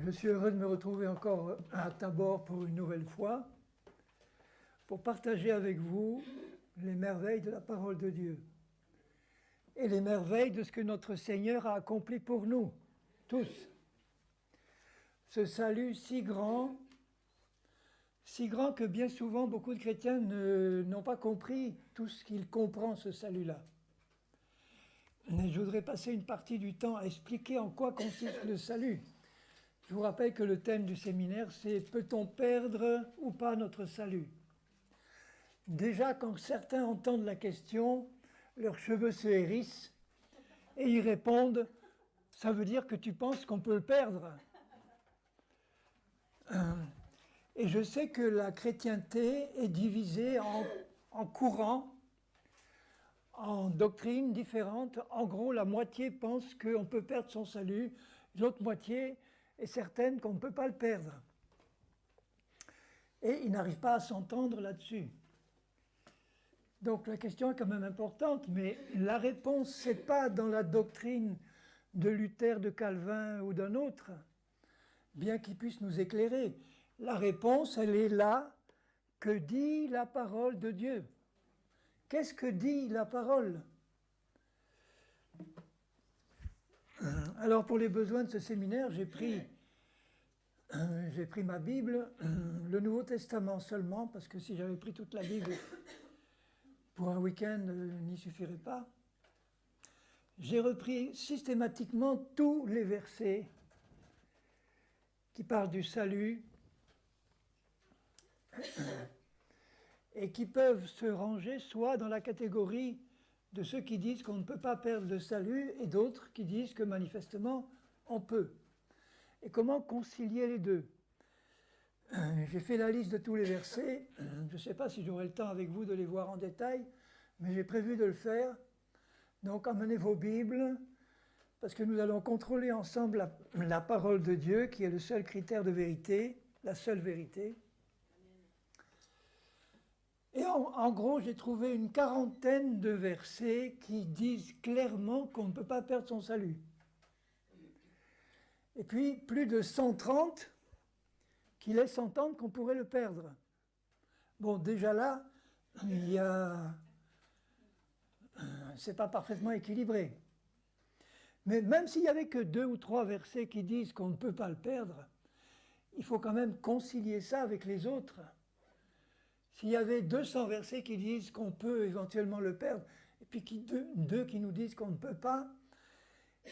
Je suis heureux de me retrouver encore à Tabor pour une nouvelle fois, pour partager avec vous les merveilles de la parole de Dieu et les merveilles de ce que notre Seigneur a accompli pour nous, tous. Ce salut si grand que bien souvent beaucoup de chrétiens n'ont pas compris tout ce qu'il comprend, ce salut-là. Mais je voudrais passer une partie du temps à expliquer en quoi consiste le salut. Je vous rappelle que le thème du séminaire, c'est « Peut-on perdre ou pas notre salut ?» Déjà, quand certains entendent la question, leurs cheveux se hérissent et ils répondent « Ça veut dire que tu penses qu'on peut le perdre ?» Et je sais que la chrétienté est divisée en courants, en doctrines différentes. En gros, la moitié pense qu'on peut perdre son salut, l'autre moitié est certaine qu'on ne peut pas le perdre. Et ils n'arrivent pas à s'entendre là-dessus. Donc la question est quand même importante, mais la réponse, ce n'est pas dans la doctrine de Luther, de Calvin ou d'un autre, bien qu'il puisse nous éclairer. La réponse, elle est là. Que dit la parole de Dieu? Qu'est-ce que dit la parole? Alors pour les besoins de ce séminaire, j'ai pris ma Bible, le Nouveau Testament seulement, parce que si j'avais pris toute la Bible pour un week-end, n'y suffirait pas. J'ai repris systématiquement tous les versets qui parlent du salut et qui peuvent se ranger soit dans la catégorie de ceux qui disent qu'on ne peut pas perdre le salut et d'autres qui disent que manifestement on peut. Et comment concilier les deux? J'ai fait la liste de tous les versets. Je ne sais pas si j'aurai le temps avec vous de les voir en détail, mais j'ai prévu de le faire. Donc emmenez vos Bibles, parce que nous allons contrôler ensemble la parole de Dieu, qui est le seul critère de vérité, la seule vérité. Et en gros, j'ai trouvé une quarantaine de versets qui disent clairement qu'on ne peut pas perdre son salut. Et puis, plus de 130 qui laissent entendre qu'on pourrait le perdre. Bon, déjà là, c'est pas parfaitement équilibré. Mais même s'il n'y avait que 2 ou 3 versets qui disent qu'on ne peut pas le perdre, il faut quand même concilier ça avec les autres. S'il y avait 200 versets qui disent qu'on peut éventuellement le perdre, et puis deux qui nous disent qu'on ne peut pas,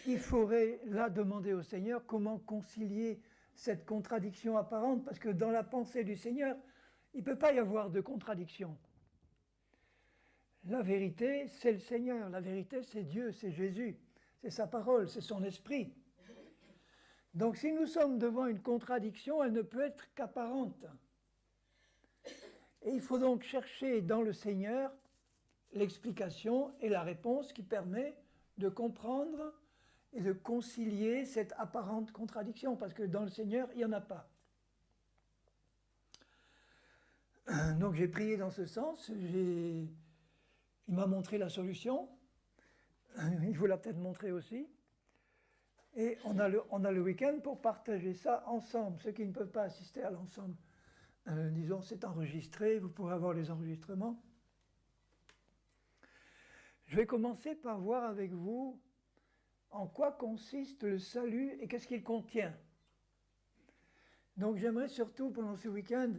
il faudrait là demander au Seigneur comment concilier cette contradiction apparente, parce que dans la pensée du Seigneur, il ne peut pas y avoir de contradiction. La vérité, c'est le Seigneur, la vérité, c'est Dieu, c'est Jésus, c'est sa parole, c'est son esprit. Donc si nous sommes devant une contradiction, elle ne peut être qu'apparente. Et il faut donc chercher dans le Seigneur l'explication et la réponse qui permet de comprendre et de concilier cette apparente contradiction, parce que dans le Seigneur, il n'y en a pas. Donc j'ai prié dans ce sens, il m'a montré la solution, il vous l'a peut-être montré aussi, et on a le week-end pour partager ça ensemble. Ceux qui ne peuvent pas assister à l'ensemble, disons, c'est enregistré, vous pourrez avoir les enregistrements. Je vais commencer par voir avec vous en quoi consiste le salut et qu'est-ce qu'il contient. Donc j'aimerais surtout, pendant ce week-end,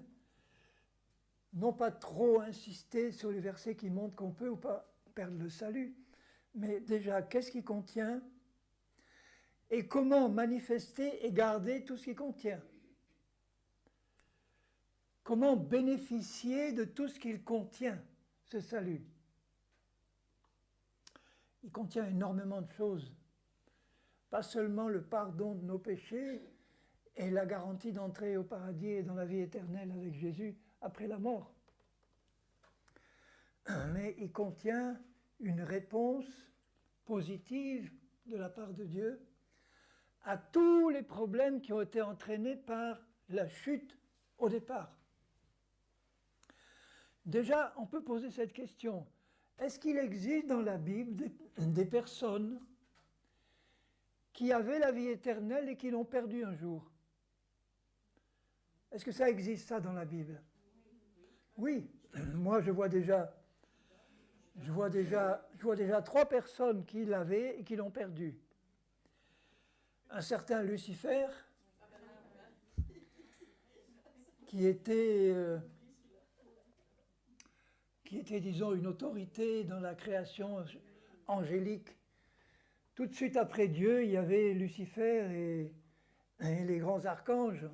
non pas trop insister sur les versets qui montrent qu'on peut ou pas perdre le salut, mais déjà, qu'est-ce qu'il contient et comment manifester et garder tout ce qu'il contient. Comment bénéficier de tout ce qu'il contient, ce salut. Il contient énormément de choses. Pas seulement le pardon de nos péchés et la garantie d'entrer au paradis et dans la vie éternelle avec Jésus après la mort. Mais il contient une réponse positive de la part de Dieu à tous les problèmes qui ont été entraînés par la chute au départ. Déjà, on peut poser cette question. Est-ce qu'il existe dans la Bible des personnes qui avaient la vie éternelle et qui l'ont perdue un jour? Est-ce que ça existe, ça, dans la Bible? Oui. Moi, je vois déjà 3 personnes qui l'avaient et qui l'ont perdu. Un certain Lucifer, qui était, disons, une autorité dans la création angélique. Tout de suite après Dieu, il y avait Lucifer et les grands archanges,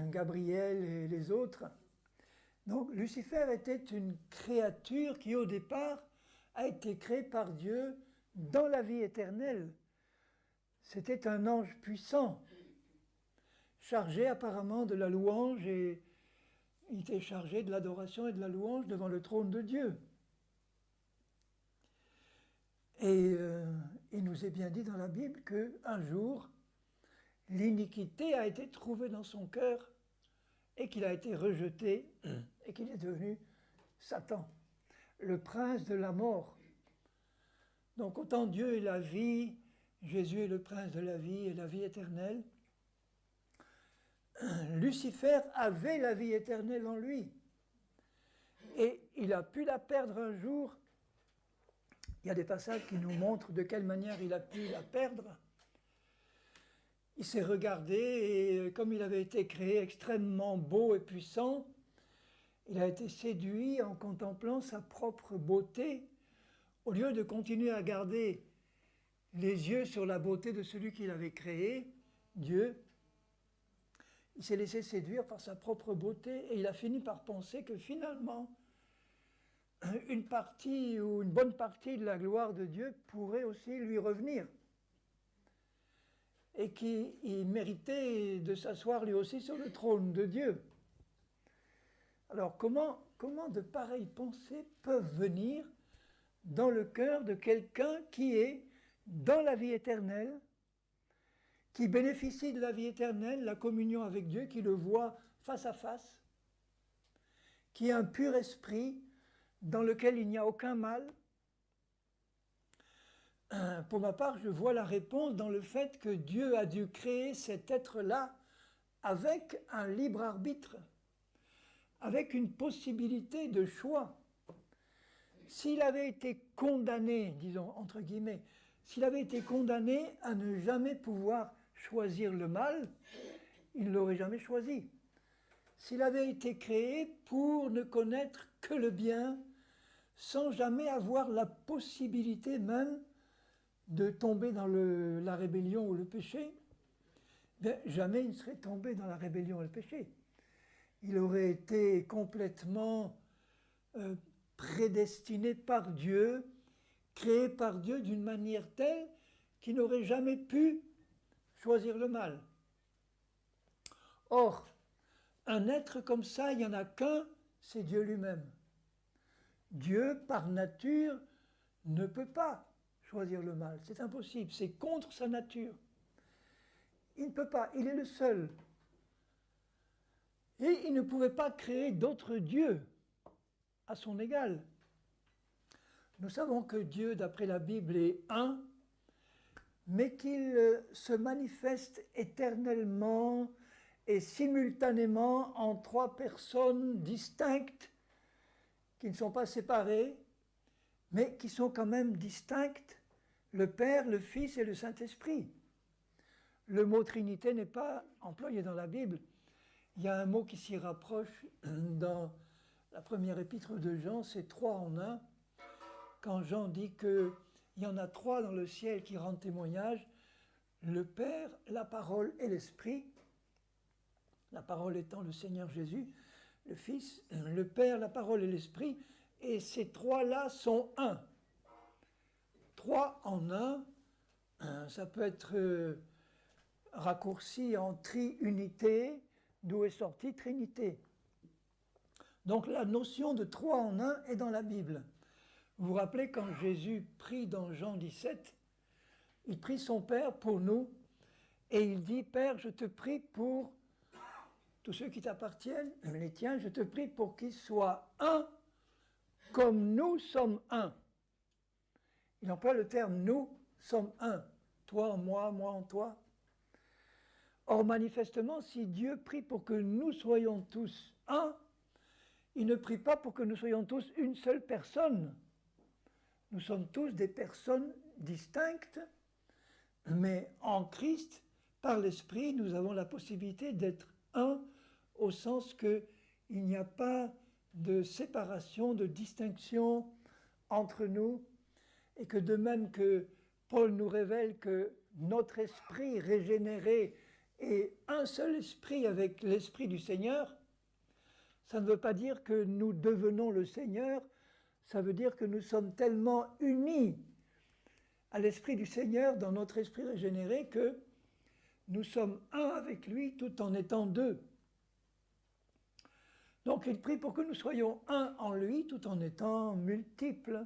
Gabriel et les autres. Donc Lucifer était une créature qui au départ a été créée par Dieu dans la vie éternelle. C'était un ange puissant, chargé apparemment de la louange, et il était chargé de l'adoration et de la louange devant le trône de Dieu. Et il nous est bien dit dans la Bible qu'un jour, l'iniquité a été trouvée dans son cœur et qu'il a été rejeté et qu'il est devenu Satan, le prince de la mort. Donc autant Dieu est la vie, Jésus est le prince de la vie et la vie éternelle, Lucifer avait la vie éternelle en lui. Et il a pu la perdre un jour. Il y a des passages qui nous montrent de quelle manière il a pu la perdre. Il s'est regardé et comme il avait été créé extrêmement beau et puissant, il a été séduit en contemplant sa propre beauté. Au lieu de continuer à garder les yeux sur la beauté de celui qu'il avait créé, Dieu, il s'est laissé séduire par sa propre beauté et il a fini par penser que finalement, une partie ou une bonne partie de la gloire de Dieu pourrait aussi lui revenir. Et qu'il méritait de s'asseoir lui aussi sur le trône de Dieu. Alors comment de pareilles pensées peuvent venir dans le cœur de quelqu'un qui est dans la vie éternelle, qui bénéficie de la vie éternelle, la communion avec Dieu, qui le voit face à face, qui a un pur esprit dans lequel il n'y a aucun mal? Pour ma part, je vois la réponse dans le fait que Dieu a dû créer cet être-là avec un libre arbitre, avec une possibilité de choix. S'il avait été condamné, disons entre guillemets, s'il avait été condamné à ne jamais pouvoir choisir le mal, il ne l'aurait jamais choisi. S'il avait été créé pour ne connaître que le bien, sans jamais avoir la possibilité même de tomber dans la rébellion ou le péché, bien, jamais il ne serait tombé dans la rébellion et le péché. Il aurait été complètement prédestiné par Dieu, créé par Dieu d'une manière telle qu'il n'aurait jamais pu choisir le mal. Or, un être comme ça, il n'y en a qu'un, c'est Dieu lui-même. Dieu, par nature, ne peut pas choisir le mal. C'est impossible, c'est contre sa nature. Il ne peut pas, il est le seul. Et il ne pouvait pas créer d'autres dieux à son égal. Nous savons que Dieu, d'après la Bible, est un, mais qu'il se manifeste éternellement et simultanément en 3 personnes distinctes, qui ne sont pas séparées, mais qui sont quand même distinctes, le Père, le Fils et le Saint-Esprit. Le mot Trinité n'est pas employé dans la Bible. Il y a un mot qui s'y rapproche dans la première épître de Jean, c'est 3 en 1. Quand Jean dit qu'il y en a 3 dans le ciel qui rendent témoignage, le Père, la parole et l'Esprit, la parole étant le Seigneur Jésus, le Fils, le Père, la parole et l'Esprit, et ces 3-là sont un. 3 en 1, ça peut être raccourci en triunité, d'où est sortie Trinité. Donc la notion de 3 en 1 est dans la Bible. Vous vous rappelez quand Jésus prie dans Jean 17, il prie son Père pour nous, et il dit, Père, je te prie pour tous ceux qui t'appartiennent, les tiens, je te prie pour qu'ils soient un, comme nous sommes un. Il emploie le terme « nous sommes un », toi en moi, moi en toi. Or, manifestement, si Dieu prie pour que nous soyons tous un, il ne prie pas pour que nous soyons tous une seule personne. Nous sommes tous des personnes distinctes, mais en Christ, par l'Esprit, nous avons la possibilité d'être un, au sens qu'il n'y a pas de séparation, de distinction entre nous, et que de même que Paul nous révèle que notre esprit régénéré est un seul esprit avec l'Esprit du Seigneur, ça ne veut pas dire que nous devenons le Seigneur, ça veut dire que nous sommes tellement unis à l'Esprit du Seigneur dans notre esprit régénéré que nous sommes un avec lui tout en étant deux. Donc il prie pour que nous soyons un en lui tout en étant multiples,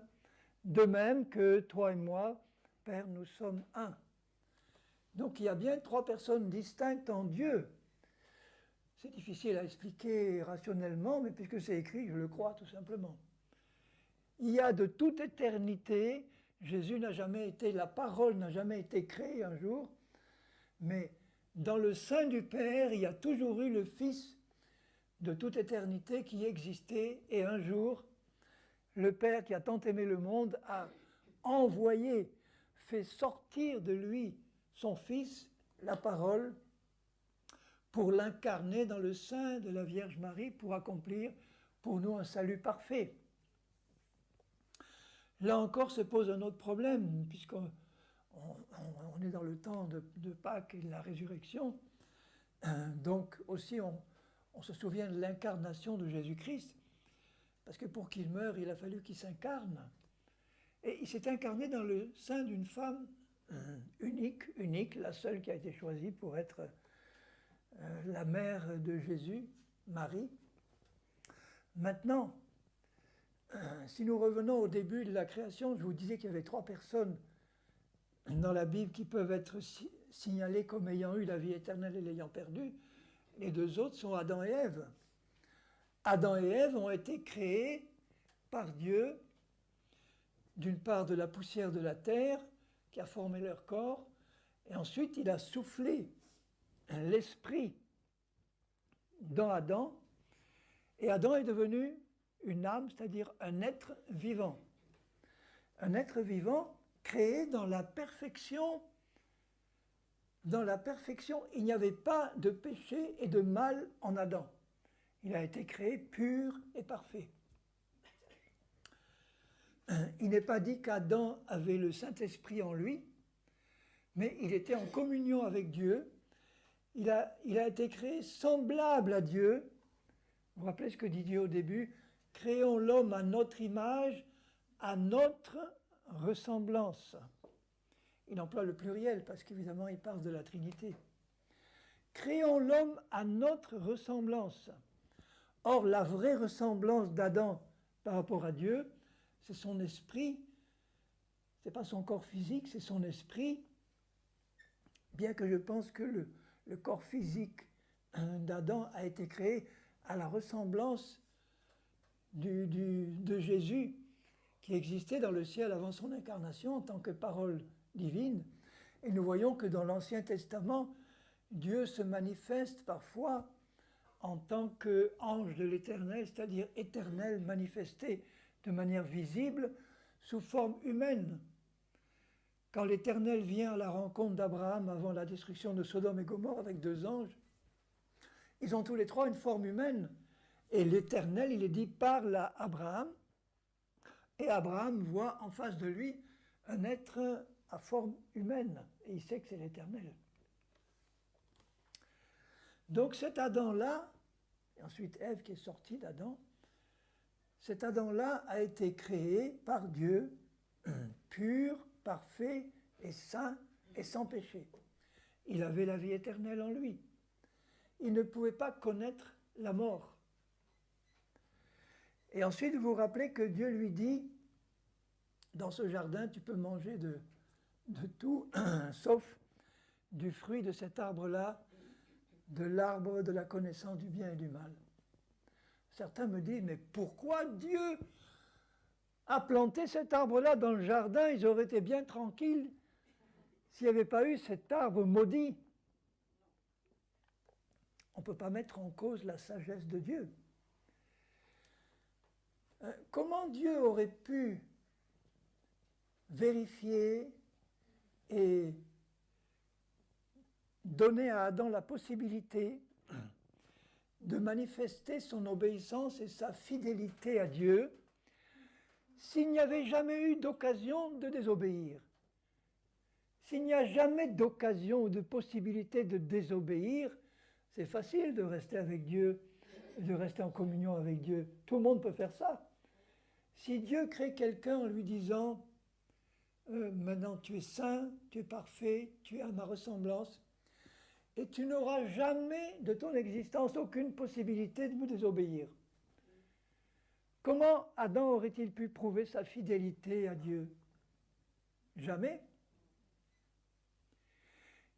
de même que toi et moi, Père, nous sommes un. Donc il y a bien trois personnes distinctes en Dieu. C'est difficile à expliquer rationnellement, mais puisque c'est écrit, je le crois tout simplement. Il y a de toute éternité, Jésus n'a jamais été, la parole n'a jamais été créée un jour, mais dans le sein du Père, il y a toujours eu le Fils de toute éternité qui existait, et un jour, le Père qui a tant aimé le monde a envoyé, fait sortir de lui son Fils, la parole, pour l'incarner dans le sein de la Vierge Marie, pour accomplir pour nous un salut parfait. Là encore se pose un autre problème, puisqu'on est dans le temps de Pâques et de la résurrection. Donc aussi on se souvient de l'incarnation de Jésus-Christ, parce que pour qu'il meure, il a fallu qu'il s'incarne. Et il s'est incarné dans le sein d'une femme unique, la seule qui a été choisie pour être la mère de Jésus, Marie. Maintenant, si nous revenons au début de la création, je vous disais qu'il y avait trois personnes dans la Bible qui peuvent être signalées comme ayant eu la vie éternelle et l'ayant perdue. Les deux autres sont Adam et Ève. Adam et Ève ont été créés par Dieu, d'une part de la poussière de la terre qui a formé leur corps, et ensuite il a soufflé l'esprit dans Adam, et Adam est devenu une âme, c'est-à-dire un être vivant. Un être vivant créé dans la perfection. Dans la perfection, il n'y avait pas de péché et de mal en Adam. Il a été créé pur et parfait. Il n'est pas dit qu'Adam avait le Saint-Esprit en lui, mais il était en communion avec Dieu. Il a été créé semblable à Dieu. Vous vous rappelez ce que dit Dieu au début ? Créons l'homme à notre image, à notre ressemblance. Il emploie le pluriel parce qu'évidemment il parle de la Trinité. Créons l'homme à notre ressemblance. Or, la vraie ressemblance d'Adam par rapport à Dieu, c'est son esprit. Ce n'est pas son corps physique, c'est son esprit. Bien que je pense que le corps physique d'Adam a été créé à la ressemblance de Jésus qui existait dans le ciel avant son incarnation en tant que parole divine. Et nous voyons que dans l'Ancien Testament, Dieu se manifeste parfois en tant qu'ange de l'Éternel, c'est-à-dire éternel manifesté de manière visible sous forme humaine. Quand l'Éternel vient à la rencontre d'Abraham avant la destruction de Sodome et Gomorrhe avec deux anges, ils ont tous les trois une forme humaine. Et l'Éternel, il est dit, parle à Abraham, et Abraham voit en face de lui un être à forme humaine, et il sait que c'est l'Éternel. Donc cet Adam-là, et ensuite Ève qui est sortie d'Adam, cet Adam-là a été créé par Dieu, pur, parfait et saint et sans péché. Il avait la vie éternelle en lui. Il ne pouvait pas connaître la mort. Et ensuite, vous vous rappelez que Dieu lui dit, dans ce jardin, tu peux manger de tout, sauf du fruit de cet arbre-là, de l'arbre de la connaissance du bien et du mal. Certains me disent, mais pourquoi Dieu a planté cet arbre-là dans le jardin? Ils auraient été bien tranquilles s'il n'y avait pas eu cet arbre maudit. on ne peut pas mettre en cause la sagesse de Dieu. Comment Dieu aurait pu vérifier et donner à Adam la possibilité de manifester son obéissance et sa fidélité à Dieu s'il n'y avait jamais eu d'occasion de désobéir? S'il n'y a jamais d'occasion ou de possibilité de désobéir, c'est facile de rester avec Dieu, de rester en communion avec Dieu. Tout le monde peut faire ça. Si Dieu crée quelqu'un en lui disant « Maintenant tu es saint, tu es parfait, tu es à ma ressemblance », et tu n'auras jamais de ton existence aucune possibilité de me désobéir. Comment Adam aurait-il pu prouver sa fidélité à Dieu? Jamais.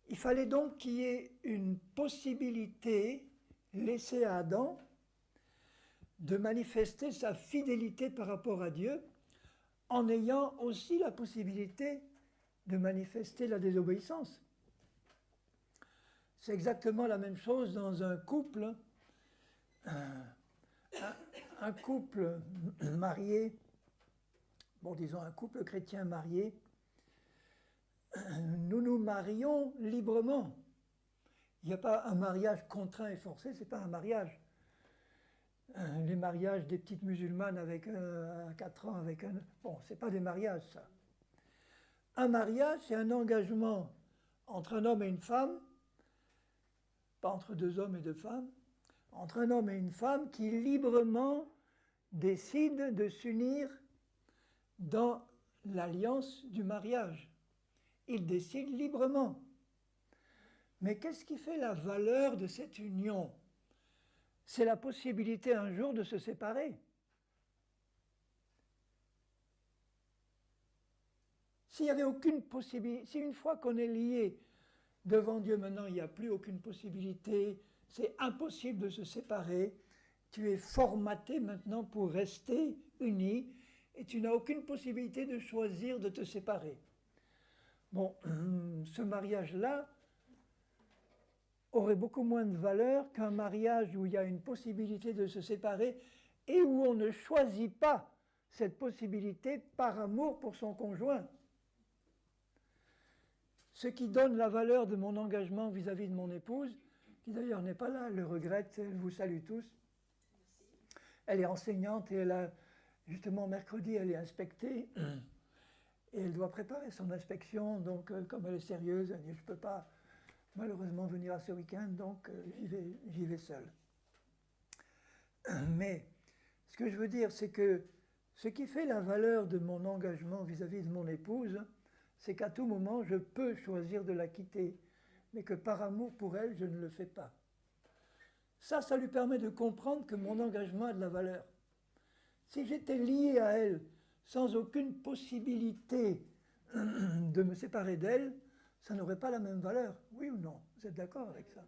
Il fallait donc qu'il y ait une possibilité laissée à Adam de manifester sa fidélité par rapport à Dieu, en ayant aussi la possibilité de manifester la désobéissance. C'est exactement la même chose dans un couple. Un couple marié, bon disons un couple chrétien marié, nous nous marions librement. Il n'y a pas un mariage contraint et forcé, ce n'est pas un mariage. Les mariages des petites musulmanes avec à 4 ans, avec un... Bon, ce n'est pas des mariages, ça. Un mariage, c'est un engagement entre un homme et une femme, pas entre deux hommes et deux femmes, entre un homme et une femme qui librement décident de s'unir dans l'alliance du mariage. Ils décident librement. Mais qu'est-ce qui fait la valeur de cette union? C'est la possibilité un jour de se séparer. S'il n'y avait aucune possibilité, si une fois qu'on est lié devant Dieu maintenant, il n'y a plus aucune possibilité, c'est impossible de se séparer, tu es formaté maintenant pour rester uni et tu n'as aucune possibilité de choisir de te séparer. Bon, ce mariage-là aurait beaucoup moins de valeur qu'un mariage où il y a une possibilité de se séparer et où on ne choisit pas cette possibilité par amour pour son conjoint. Ce qui donne la valeur de mon engagement vis-à-vis de mon épouse, qui d'ailleurs n'est pas là, elle le regrette, elle vous salue tous. Elle est enseignante et elle a, justement mercredi, elle est inspectée et elle doit préparer son inspection, donc comme elle est sérieuse, elle dit je ne peux pas malheureusement venir à ce week-end, donc j'y vais seule. Mais ce que je veux dire, c'est que ce qui fait la valeur de mon engagement vis-à-vis de mon épouse, c'est qu'à tout moment, je peux choisir de la quitter, mais que par amour pour elle, je ne le fais pas. Ça lui permet de comprendre que mon engagement a de la valeur. Si j'étais lié à elle sans aucune possibilité de me séparer d'elle, ça n'aurait pas la même valeur. Oui ou non? Vous êtes d'accord avec ça?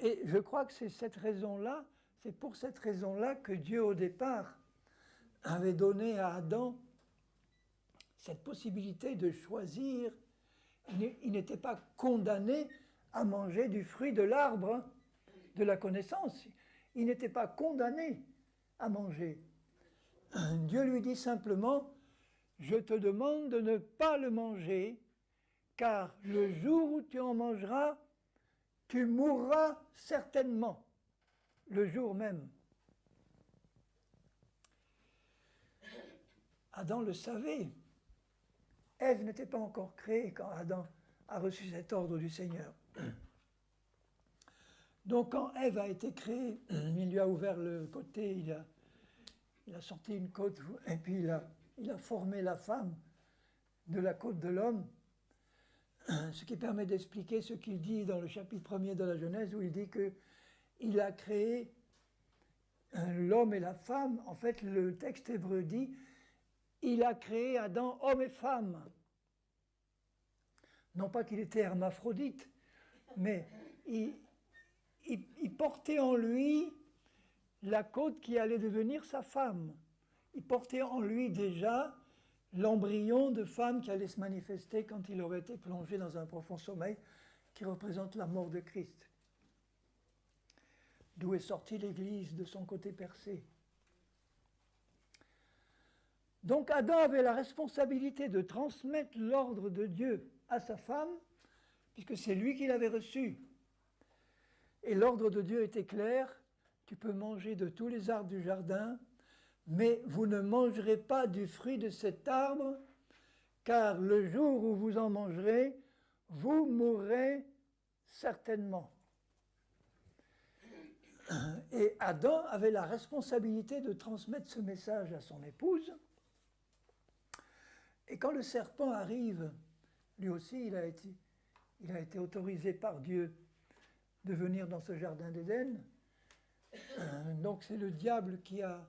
Et je crois que c'est cette raison-là, c'est pour cette raison-là que Dieu, au départ, avait donné à Adam cette possibilité de choisir. Il n'était pas condamné à manger du fruit de l'arbre de la connaissance. Il n'était pas condamné à manger. Dieu lui dit simplement, je te demande de ne pas le manger, car le jour où tu en mangeras, tu mourras certainement, le jour même. Adam le savait. Ève n'était pas encore créée quand Adam a reçu cet ordre du Seigneur. Donc quand Ève a été créée, il lui a ouvert le côté, il a sorti une côte, et puis il a formé la femme de la côte de l'homme, ce qui permet d'expliquer ce qu'il dit dans le chapitre 1er de la Genèse, où il dit qu'il a créé l'homme et la femme. En fait, le texte hébreu dit il a créé Adam, homme et femme. Non pas qu'il était hermaphrodite, mais il portait en lui la côte qui allait devenir sa femme. Il portait en lui déjà l'embryon de femme qui allait se manifester quand il aurait été plongé dans un profond sommeil qui représente la mort de Christ. d'où est sortie l'Église, de son côté percé. Donc Adam avait la responsabilité de transmettre l'ordre de Dieu à sa femme, puisque c'est lui qui l'avait reçu. Et l'ordre de Dieu était clair, tu peux manger de tous les arbres du jardin, mais vous ne mangerez pas du fruit de cet arbre, car le jour où vous en mangerez, vous mourrez certainement. Et Adam avait la responsabilité de transmettre ce message à son épouse. Et quand le serpent arrive, lui aussi il a été autorisé par Dieu de venir dans ce jardin d'Éden. Donc c'est le diable qui a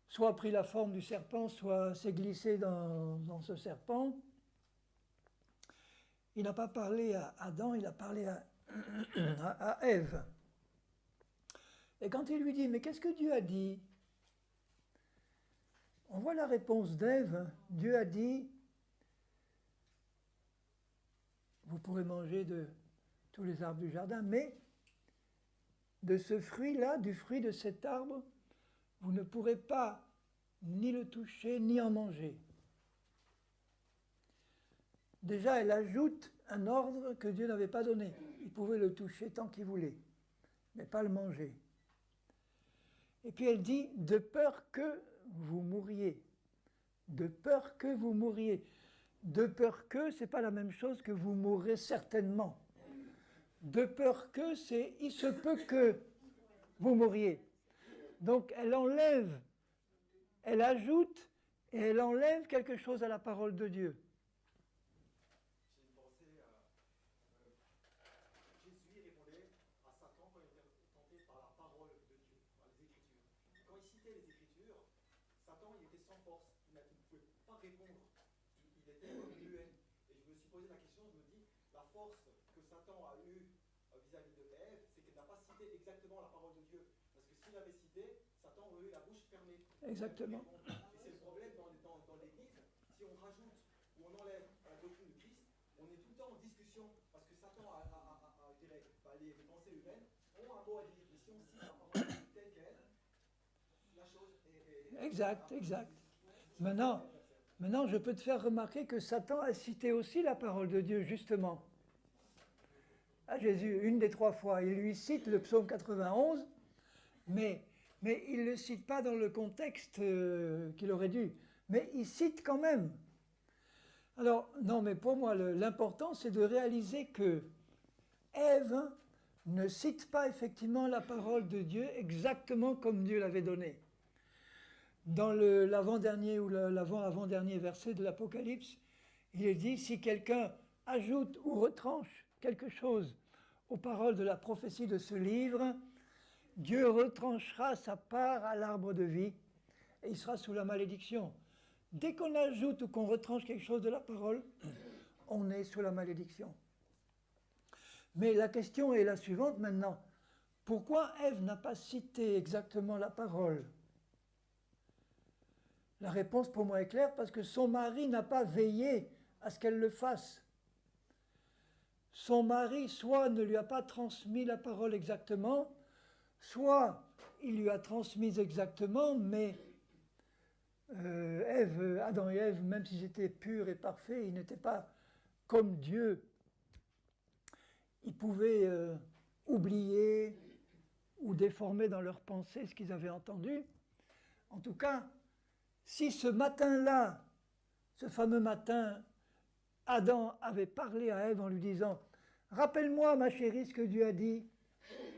soit pris la forme du serpent, soit s'est glissé dans ce serpent. Il n'a pas parlé à Adam, il a parlé à Ève. Et quand il lui dit, mais qu'est-ce que Dieu a dit? On voit la réponse d'Ève. Dieu a dit, vous pourrez manger de tous les arbres du jardin, mais de ce fruit-là, du fruit de cet arbre, vous ne pourrez pas ni le toucher, ni en manger. Déjà, elle ajoute un ordre que Dieu n'avait pas donné. Il pouvait le toucher tant qu'il voulait, mais pas le manger. Et puis elle dit, de peur que vous mouriez. De peur que vous mouriez. De peur que, ce n'est pas la même chose que vous mourrez certainement. De peur que, c'est il se peut que vous mouriez. Donc elle enlève, elle ajoute et elle enlève quelque chose à la parole de Dieu. J'ai une pensée à Jésus répondait à Satan quand il était tenté par la parole de Dieu, par les Écritures. Quand il citait les Écritures, Satan il était sans force, il ne pouvait pas répondre, il était comme muet. Et je me suis posé la question, je me dis, la force que Satan a eue vis-à-vis de Ève, c'est qu'elle n'a pas cité exactement la parole de Dieu. Parce que s'il avait cité, Satan aurait eu la bouche fermée. Exactement. Et c'est le problème dans l'Église, si on rajoute ou on enlève la doctrine de Christ, on est tout le temps en discussion, parce que Satan je dirais, les pensées humaines ont un mot à dire. Mais si on cite la parole telle qu'elle, la chose est... Exact. Maintenant, je peux te faire remarquer que Satan a cité aussi la parole de Dieu, justement. À Jésus, une des 3 fois, il lui cite le psaume 91, mais il ne le cite pas dans le contexte qu'il aurait dû. Mais il cite quand même. Alors, non, mais pour moi, l'important, c'est de réaliser que Ève ne cite pas effectivement la parole de Dieu exactement comme Dieu l'avait donnée. Dans l'avant-dernier ou l'avant-avant-dernier verset de l'Apocalypse, il est dit, si quelqu'un ajoute ou retranche quelque chose aux paroles de la prophétie de ce livre, Dieu retranchera sa part à l'arbre de vie et il sera sous la malédiction. Dès qu'on ajoute ou qu'on retranche quelque chose de la parole, on est sous la malédiction. Mais la question est la suivante maintenant. Pourquoi Ève n'a pas cité exactement la parole? La réponse pour moi est claire, parce que son mari n'a pas veillé à ce qu'elle le fasse. Son mari soit ne lui a pas transmis la parole exactement, soit il lui a transmis exactement, mais Adam et Ève, même s'ils étaient purs et parfaits, ils n'étaient pas comme Dieu. Ils pouvaient oublier ou déformer dans leur pensée ce qu'ils avaient entendu. En tout cas, si ce matin-là, ce fameux matin, Adam avait parlé à Ève en lui disant « Rappelle-moi, ma chérie, ce que Dieu a dit »,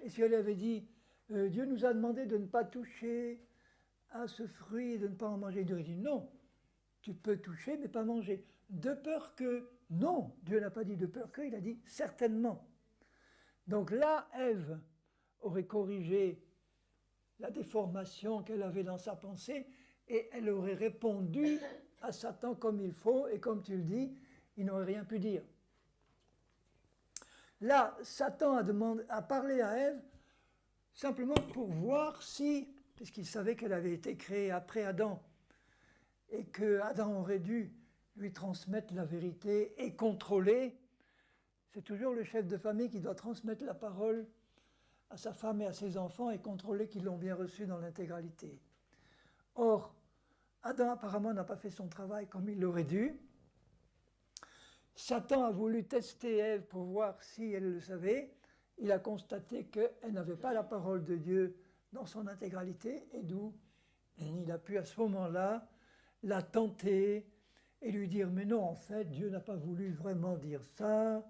et si elle avait dit « Dieu nous a demandé de ne pas toucher à ce fruit et de ne pas en manger », Dieu a dit « Non, tu peux toucher mais pas manger ». De peur que… Non, Dieu n'a pas dit de peur que, il a dit « certainement ». Donc là, Ève aurait corrigé la déformation qu'elle avait dans sa pensée et elle aurait répondu à Satan comme il faut, et comme tu le dis, il n'aurait rien pu dire. Là, Satan a parlé à Ève simplement pour voir si, puisqu'il savait qu'elle avait été créée après Adam, et que Adam aurait dû lui transmettre la vérité et contrôler, c'est toujours le chef de famille qui doit transmettre la parole à sa femme et à ses enfants et contrôler qu'ils l'ont bien reçu dans l'intégralité. Or, Adam apparemment n'a pas fait son travail comme il l'aurait dû. Satan a voulu tester Ève pour voir si elle le savait. Il a constaté qu'elle n'avait pas la parole de Dieu dans son intégralité, et d'où il a pu à ce moment-là la tenter et lui dire « Mais non, en fait, Dieu n'a pas voulu vraiment dire ça,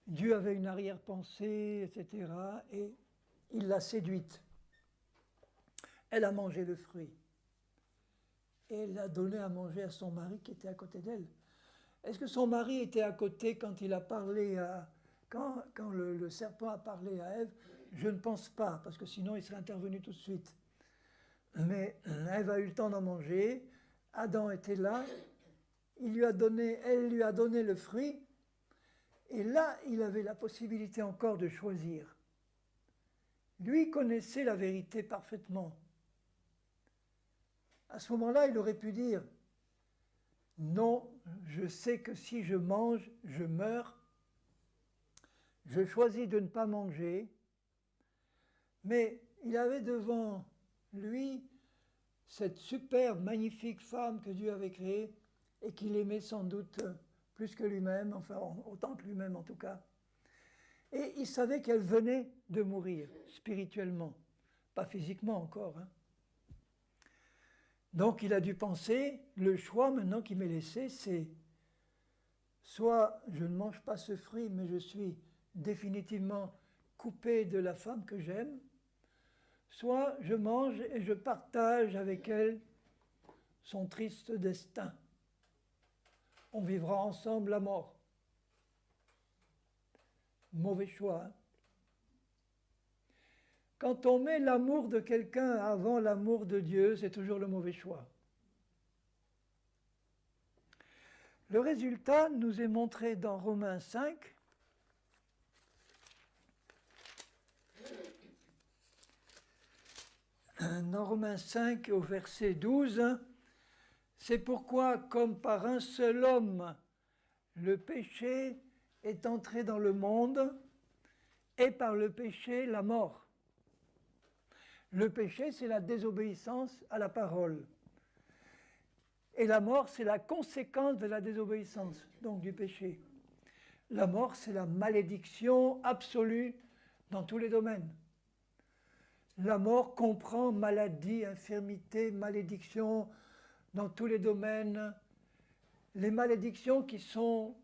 Dieu avait une arrière-pensée, etc. » Et il l'a séduite. Elle a mangé le fruit. Et elle l'a donné à manger à son mari qui était à côté d'elle. Est-ce que son mari était à côté quand il a parlé à... Quand le serpent a parlé à Ève? Je ne pense pas, parce que sinon il serait intervenu tout de suite. Mais Ève a eu le temps d'en manger, Adam était là, elle lui a donné le fruit, et là il avait la possibilité encore de choisir. Lui connaissait la vérité parfaitement. À ce moment-là, il aurait pu dire « Non, je sais que si je mange, je meurs. Je choisis de ne pas manger. » Mais il avait devant lui cette superbe, magnifique femme que Dieu avait créée et qu'il aimait sans doute plus que lui-même, enfin autant que lui-même en tout cas. Et il savait qu'elle venait de mourir spirituellement, pas physiquement encore. Hein. Donc il a dû penser, le choix maintenant qui m'est laissé, c'est soit je ne mange pas ce fruit, mais je suis définitivement coupé de la femme que j'aime, soit je mange et je partage avec elle son triste destin. On vivra ensemble la mort. Mauvais choix. Hein? Quand on met l'amour de quelqu'un avant l'amour de Dieu, c'est toujours le mauvais choix. Le résultat nous est montré dans Romains 5. Dans Romains 5, au verset 12, c'est pourquoi, comme par un seul homme, le péché est entré dans le monde, et par le péché, la mort. Le péché, c'est la désobéissance à la parole. Et la mort, c'est la conséquence de la désobéissance, donc du péché. La mort, c'est la malédiction absolue dans tous les domaines. La mort comprend maladie, infirmité, malédiction dans tous les domaines. Les malédictions qui sont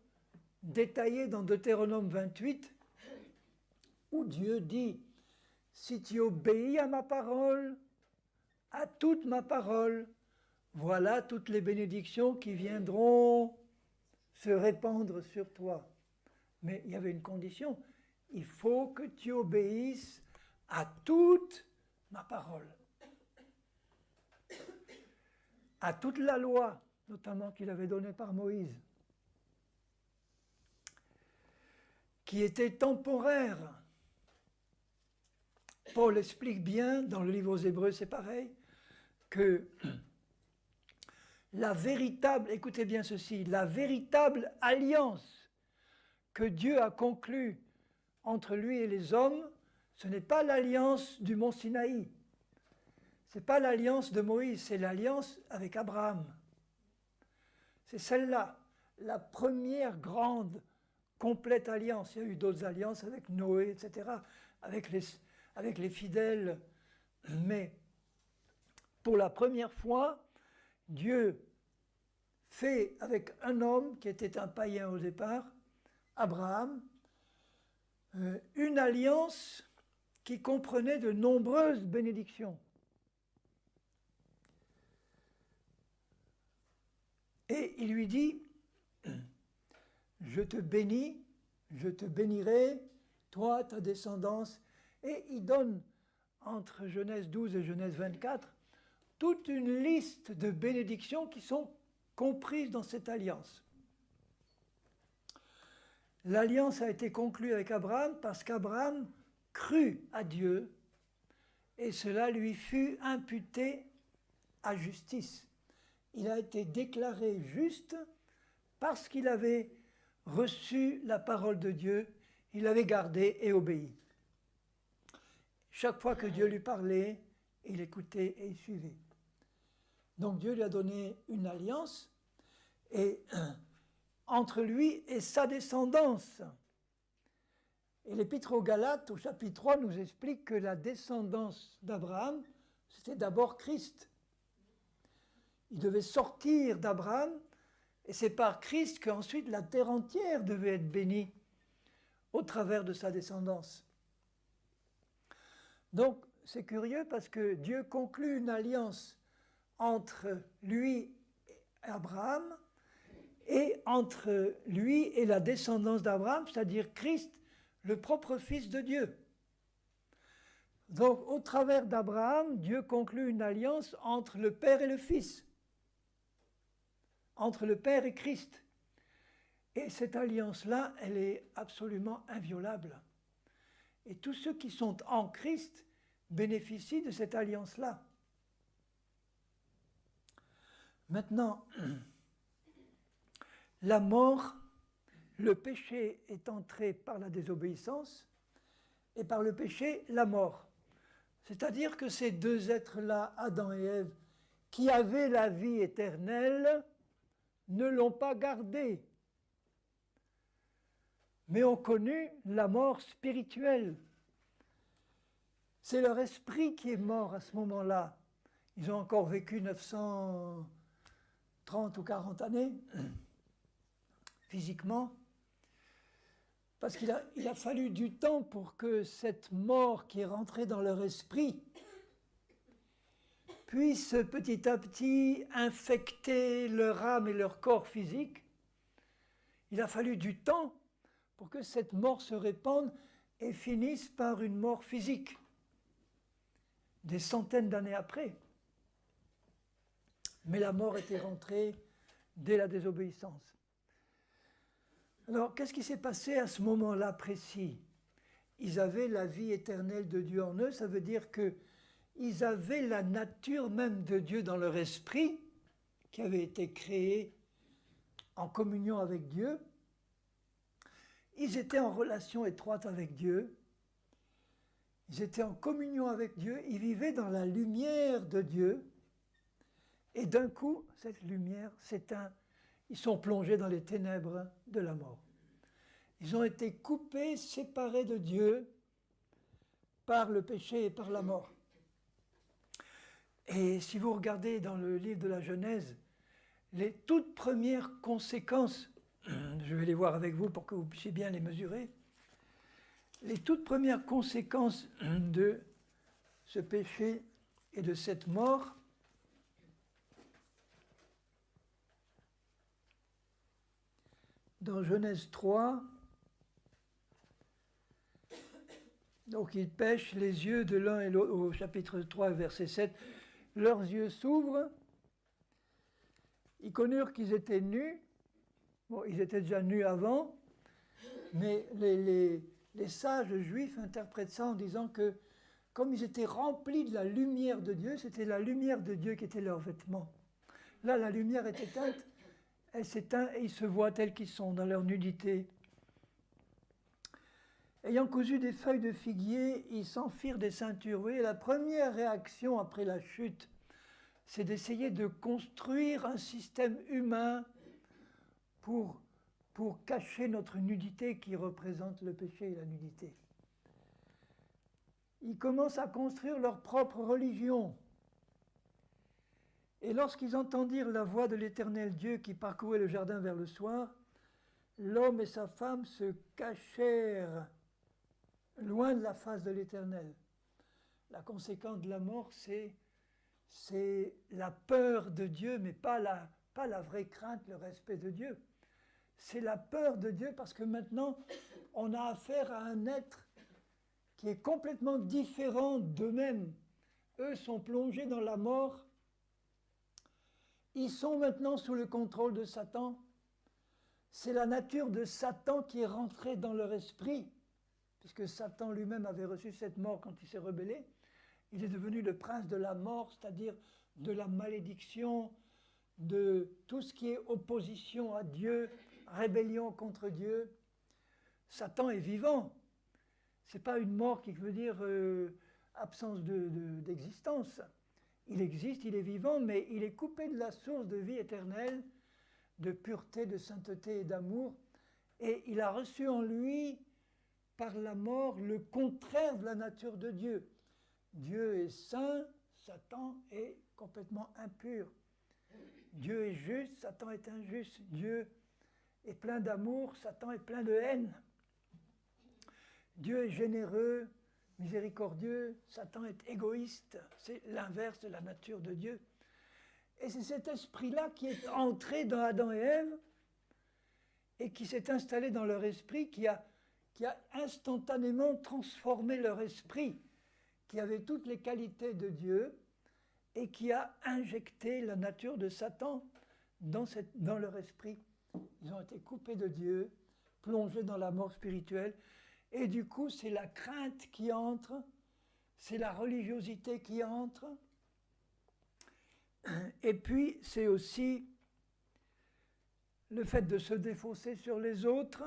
détaillées dans Deutéronome 28, où Dieu dit « Si tu obéis à ma parole, à toute ma parole, voilà toutes les bénédictions qui viendront se répandre sur toi. » Mais il y avait une condition, il faut que tu obéisses à toute ma parole. À toute la loi, notamment qu'il avait donnée par Moïse, qui était temporaire. Paul explique bien, dans le livre aux Hébreux, c'est pareil, que la véritable, écoutez bien ceci, la véritable alliance que Dieu a conclue entre lui et les hommes, ce n'est pas l'alliance du mont Sinaï, ce n'est pas l'alliance de Moïse, c'est l'alliance avec Abraham. C'est celle-là, la première grande, complète alliance. Il y a eu d'autres alliances avec Noé, etc., avec les fidèles, mais pour la première fois, Dieu fait avec un homme qui était un païen au départ, Abraham, une alliance qui comprenait de nombreuses bénédictions. Et il lui dit, je te bénis, je te bénirai, toi, ta descendance. Et il donne, entre Genèse 12 et Genèse 24, toute une liste de bénédictions qui sont comprises dans cette alliance. L'alliance a été conclue avec Abraham parce qu'Abraham crut à Dieu et cela lui fut imputé à justice. Il a été déclaré juste parce qu'il avait reçu la parole de Dieu, il l'avait gardée et obéi. Chaque fois que Dieu lui parlait, il écoutait et il suivait. Donc Dieu lui a donné une alliance et entre lui et sa descendance. Et l'Épître aux Galates, au chapitre 3, nous explique que la descendance d'Abraham, c'était d'abord Christ. Il devait sortir d'Abraham, et c'est par Christ qu'ensuite la terre entière devait être bénie au travers de sa descendance. Donc, c'est curieux parce que Dieu conclut une alliance entre lui et Abraham et entre lui et la descendance d'Abraham, c'est-à-dire Christ, le propre Fils de Dieu. Donc, au travers d'Abraham, Dieu conclut une alliance entre le Père et le Fils, entre le Père et Christ. Et cette alliance-là, elle est absolument inviolable. Et tous ceux qui sont en Christ bénéficient de cette alliance-là. Maintenant, la mort, le péché est entré par la désobéissance, et par le péché, la mort. C'est-à-dire que ces deux êtres-là, Adam et Ève, qui avaient la vie éternelle, ne l'ont pas gardée, mais ont connu la mort spirituelle. C'est leur esprit qui est mort à ce moment-là. Ils ont encore vécu 930 ou 40 années, physiquement, parce qu'il a fallu du temps pour que cette mort qui est rentrée dans leur esprit puisse petit à petit infecter leur âme et leur corps physique. Il a fallu du temps pour que cette mort se répande et finisse par une mort physique, des centaines d'années après. Mais la mort était rentrée dès la désobéissance. Alors, qu'est-ce qui s'est passé à ce moment-là précis? Ils avaient la vie éternelle de Dieu en eux, ça veut dire qu'ils avaient la nature même de Dieu dans leur esprit, qui avait été créé en communion avec Dieu. Ils étaient en relation étroite avec Dieu, ils étaient en communion avec Dieu, ils vivaient dans la lumière de Dieu, et d'un coup, cette lumière s'éteint. Ils sont plongés dans les ténèbres de la mort. Ils ont été coupés, séparés de Dieu par le péché et par la mort. Et si vous regardez dans le livre de la Genèse, les toutes premières conséquences, je vais les voir avec vous pour que vous puissiez bien les mesurer, les toutes premières conséquences de ce péché et de cette mort, dans Genèse 3, donc ils pêchent les yeux de l'un et l'autre, au chapitre 3, verset 7, leurs yeux s'ouvrent, ils connurent qu'ils étaient nus, bon, ils étaient déjà nus avant, mais les sages juifs interprètent ça en disant que, comme ils étaient remplis de la lumière de Dieu, c'était la lumière de Dieu qui était leur vêtement. Là, la lumière est éteinte, elle s'éteint et ils se voient tels qu'ils sont, dans leur nudité. Ayant cousu des feuilles de figuier, ils s'en firent des ceintures. Vous voyez, la première réaction après la chute, c'est d'essayer de construire un système humain pour cacher notre nudité qui représente le péché et la nudité. Ils commencent à construire leur propre religion. Et lorsqu'ils entendirent la voix de l'Éternel Dieu qui parcourait le jardin vers le soir, l'homme et sa femme se cachèrent loin de la face de l'Éternel. La conséquence de la mort, c'est la peur de Dieu, mais pas la vraie crainte, le respect de Dieu. C'est la peur de Dieu parce que maintenant, on a affaire à un être qui est complètement différent d'eux-mêmes. Eux sont plongés dans la mort. Ils sont maintenant sous le contrôle de Satan. C'est la nature de Satan qui est rentrée dans leur esprit, puisque Satan lui-même avait reçu cette mort quand il s'est rebellé. Il est devenu le prince de la mort, c'est-à-dire de la malédiction, de tout ce qui est opposition à Dieu, rébellion contre Dieu. Satan est vivant. Ce n'est pas une mort qui veut dire absence d'existence. Il existe, il est vivant, mais il est coupé de la source de vie éternelle, de pureté, de sainteté et d'amour, et il a reçu en lui, par la mort, le contraire de la nature de Dieu. Dieu est saint, Satan est complètement impur. Dieu est juste, Satan est injuste. Dieu est plein d'amour, Satan est plein de haine. Dieu est généreux, miséricordieux, Satan est égoïste. C'est l'inverse de la nature de Dieu. Et c'est cet esprit-là qui est entré dans Adam et Ève et qui s'est installé dans leur esprit, qui a instantanément transformé leur esprit, qui avait toutes les qualités de Dieu et qui a injecté la nature de Satan dans leur esprit. Ils ont été coupés de Dieu, plongés dans la mort spirituelle, et du coup c'est la crainte qui entre, c'est la religiosité qui entre, et puis c'est aussi le fait de se défausser sur les autres.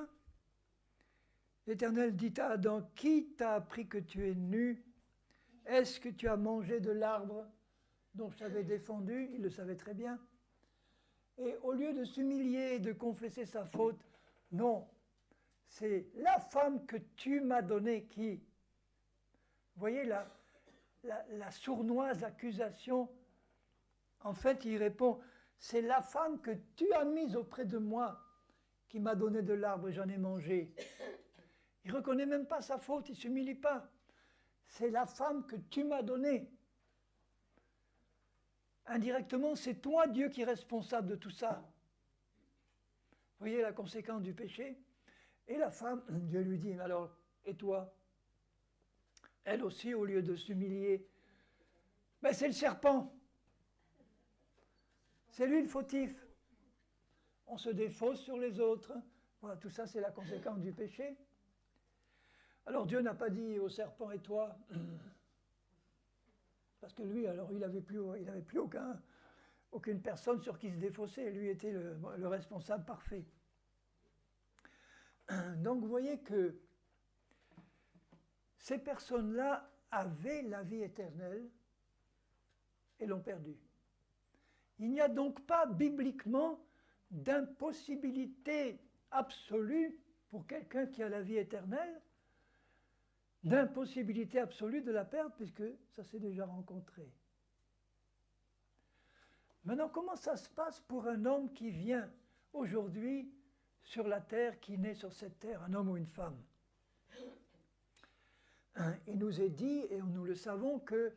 L'Éternel dit à Adam, « Qui t'a appris que tu es nu? Est-ce que tu as mangé de l'arbre dont je t'avais défendu ?» Il le savait très bien. Et au lieu de s'humilier et de confesser sa faute, non, c'est la femme que tu m'as donnée qui... Vous voyez la sournoise accusation. En fait, il répond, c'est la femme que tu as mise auprès de moi qui m'a donné de l'arbre et j'en ai mangé. Il ne reconnaît même pas sa faute, il ne s'humilie pas. C'est la femme que tu m'as donnée. Indirectement, c'est toi, Dieu, qui est responsable de tout ça. Vous voyez la conséquence du péché? Et la femme, Dieu lui dit, alors, et toi? Elle aussi, au lieu de s'humilier, ben c'est le serpent. C'est lui le fautif. On se défausse sur les autres. Voilà, tout ça, c'est la conséquence du péché. Alors Dieu n'a pas dit au serpent, et toi? Parce que lui, alors, il n'avait plus aucune personne sur qui se défausser. Lui était le responsable parfait. Donc vous voyez que ces personnes-là avaient la vie éternelle et l'ont perdue. Il n'y a donc pas bibliquement d'impossibilité absolue pour quelqu'un qui a la vie éternelle, d'impossibilité absolue de la perdre, puisque ça s'est déjà rencontré. Maintenant, comment ça se passe pour un homme qui vient aujourd'hui sur la terre, qui naît sur cette terre, un homme ou une femme? Il nous est dit, et nous le savons, que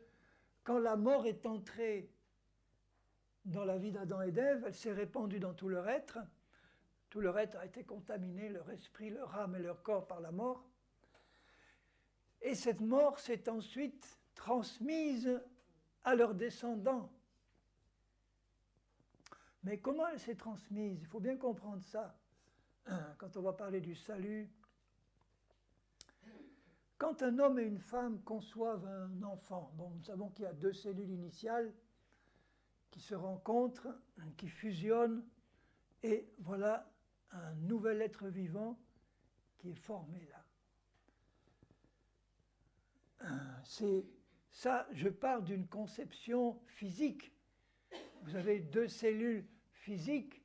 quand la mort est entrée dans la vie d'Adam et d'Ève, elle s'est répandue dans tout leur être. Tout leur être a été contaminé, leur esprit, leur âme et leur corps par la mort. Et cette mort s'est ensuite transmise à leurs descendants. Mais comment elle s'est transmise? Il faut bien comprendre ça. Quand on va parler du salut, quand un homme et une femme conçoivent un enfant, bon, nous savons qu'il y a deux cellules initiales qui se rencontrent, qui fusionnent, et voilà un nouvel être vivant qui est formé là. C'est ça, je parle d'une conception physique. Vous avez deux cellules physiques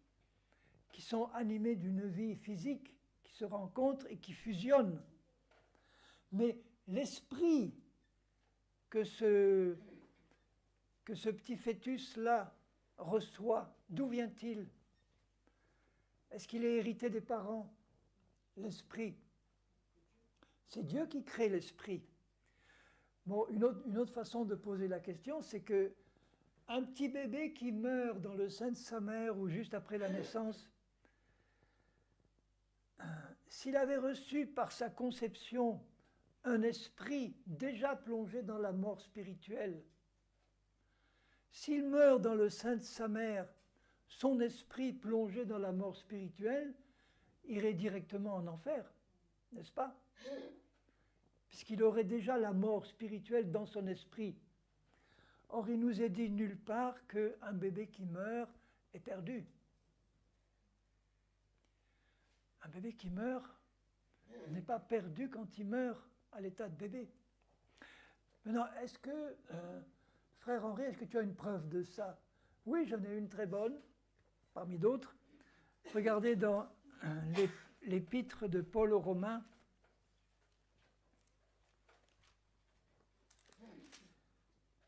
qui sont animées d'une vie physique, qui se rencontrent et qui fusionnent. Mais l'esprit que ce petit fœtus-là reçoit, d'où vient-il? Est-ce qu'il est hérité des parents? L'esprit. C'est Dieu qui crée l'esprit. Bon, une autre façon de poser la question, c'est que un petit bébé qui meurt dans le sein de sa mère ou juste après la naissance, s'il avait reçu par sa conception un esprit déjà plongé dans la mort spirituelle, s'il meurt dans le sein de sa mère, son esprit plongé dans la mort spirituelle irait directement en enfer, n'est-ce pas? Puisqu'il aurait déjà la mort spirituelle dans son esprit. Or, il nous est dit nulle part qu'un bébé qui meurt est perdu. Un bébé qui meurt n'est pas perdu quand il meurt à l'état de bébé. Maintenant, est-ce que, frère Henri, est-ce que tu as une preuve de ça? Oui, j'en ai une très bonne, parmi d'autres. Regardez dans l'épître de Paul aux Romains,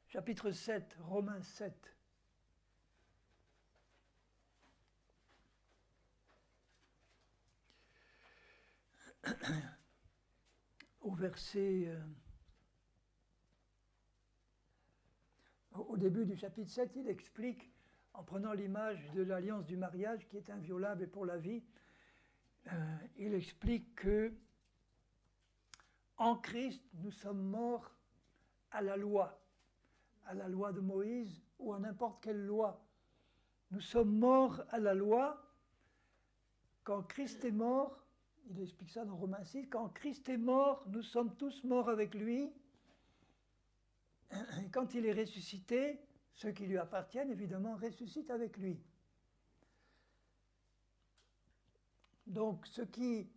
chapitre 7, Romains 7. Au verset... Au début du chapitre 7, il explique, en prenant l'image de l'alliance du mariage qui est inviolable et pour la vie, il explique que en Christ, nous sommes morts à la loi de Moïse ou à n'importe quelle loi. Nous sommes morts à la loi. Quand Christ est mort, il explique ça dans Romains 6, quand Christ est mort, nous sommes tous morts avec lui. Et quand il est ressuscité, ceux qui lui appartiennent, évidemment, ressuscitent avec lui. Donc, ce qui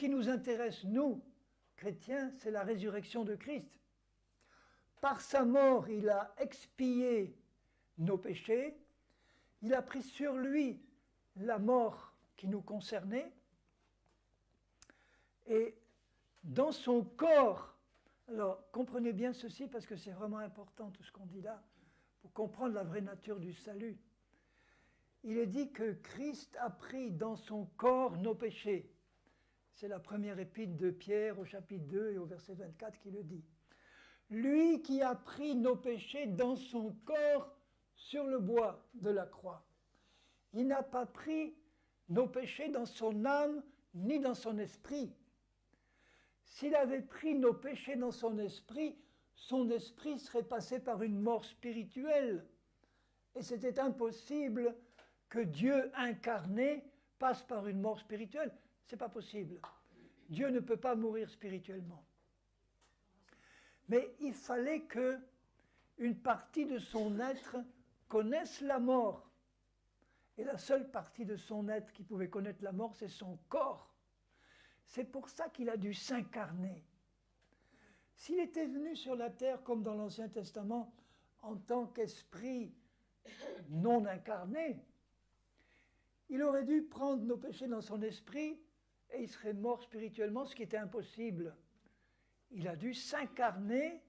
nous intéresse, nous, chrétiens, c'est la résurrection de Christ. Par sa mort, il a expié nos péchés, il a pris sur lui la mort qui nous concernait, et dans son corps, alors comprenez bien ceci parce que c'est vraiment important tout ce qu'on dit là, pour comprendre la vraie nature du salut. Il est dit que Christ a pris dans son corps nos péchés. C'est la première épître de Pierre au chapitre 2 et au verset 24 qui le dit. Lui qui a pris nos péchés dans son corps sur le bois de la croix. Il n'a pas pris nos péchés dans son âme ni dans son esprit. S'il avait pris nos péchés dans son esprit serait passé par une mort spirituelle. Et c'était impossible que Dieu incarné passe par une mort spirituelle. Ce n'est pas possible. Dieu ne peut pas mourir spirituellement. Mais il fallait qu'une partie de son être connaisse la mort. Et la seule partie de son être qui pouvait connaître la mort, c'est son corps. C'est pour ça qu'il a dû s'incarner. S'il était venu sur la terre, comme dans l'Ancien Testament, en tant qu'esprit non incarné, il aurait dû prendre nos péchés dans son esprit et il serait mort spirituellement, ce qui était impossible. Il a dû s'incarner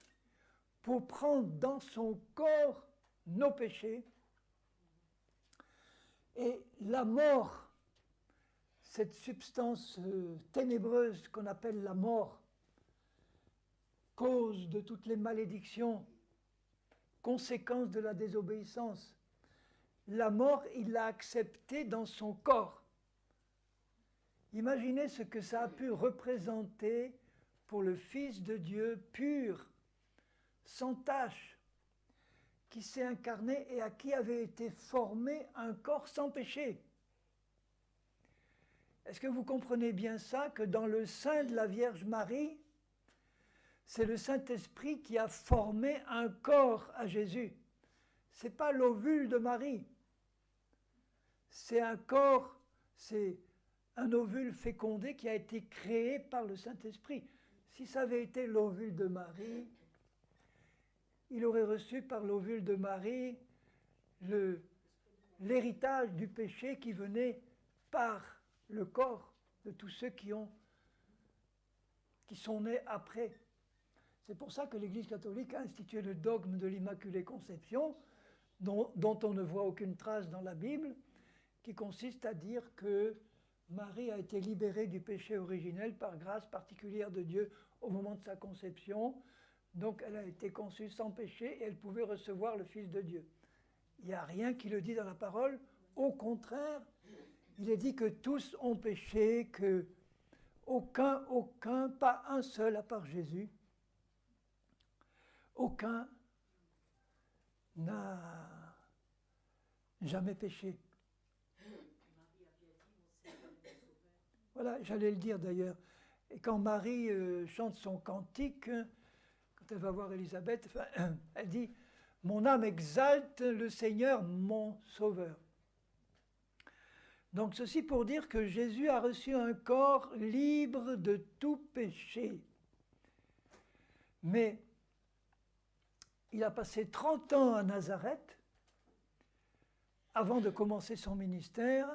pour prendre dans son corps nos péchés. Et la mort, cette substance ténébreuse qu'on appelle la mort, cause de toutes les malédictions, conséquence de la désobéissance, la mort, il l'a acceptée dans son corps. Imaginez ce que ça a pu représenter pour le Fils de Dieu pur, sans tache, qui s'est incarné et à qui avait été formé un corps sans péché. Est-ce que vous comprenez bien ça, que dans le sein de la Vierge Marie, c'est le Saint-Esprit qui a formé un corps à Jésus. Ce n'est pas l'ovule de Marie. C'est un corps, c'est un ovule fécondé qui a été créé par le Saint-Esprit. Si ça avait été l'ovule de Marie, il aurait reçu par l'ovule de Marie l'héritage du péché qui venait par le corps de tous ceux qui sont nés après. C'est pour ça que l'Église catholique a institué le dogme de l'Immaculée Conception, dont on ne voit aucune trace dans la Bible, qui consiste à dire que Marie a été libérée du péché originel par grâce particulière de Dieu au moment de sa conception. Donc elle a été conçue sans péché et elle pouvait recevoir le Fils de Dieu. Il n'y a rien qui le dit dans la parole. Au contraire, il est dit que tous ont péché, que aucun, pas un seul à part Jésus, aucun n'a jamais péché. Voilà, j'allais le dire d'ailleurs. Et quand Marie chante son cantique, quand elle va voir Élisabeth, elle dit « Mon âme exalte le Seigneur, mon Sauveur ». Donc ceci pour dire que Jésus a reçu un corps libre de tout péché. Mais il a passé 30 ans à Nazareth avant de commencer son ministère,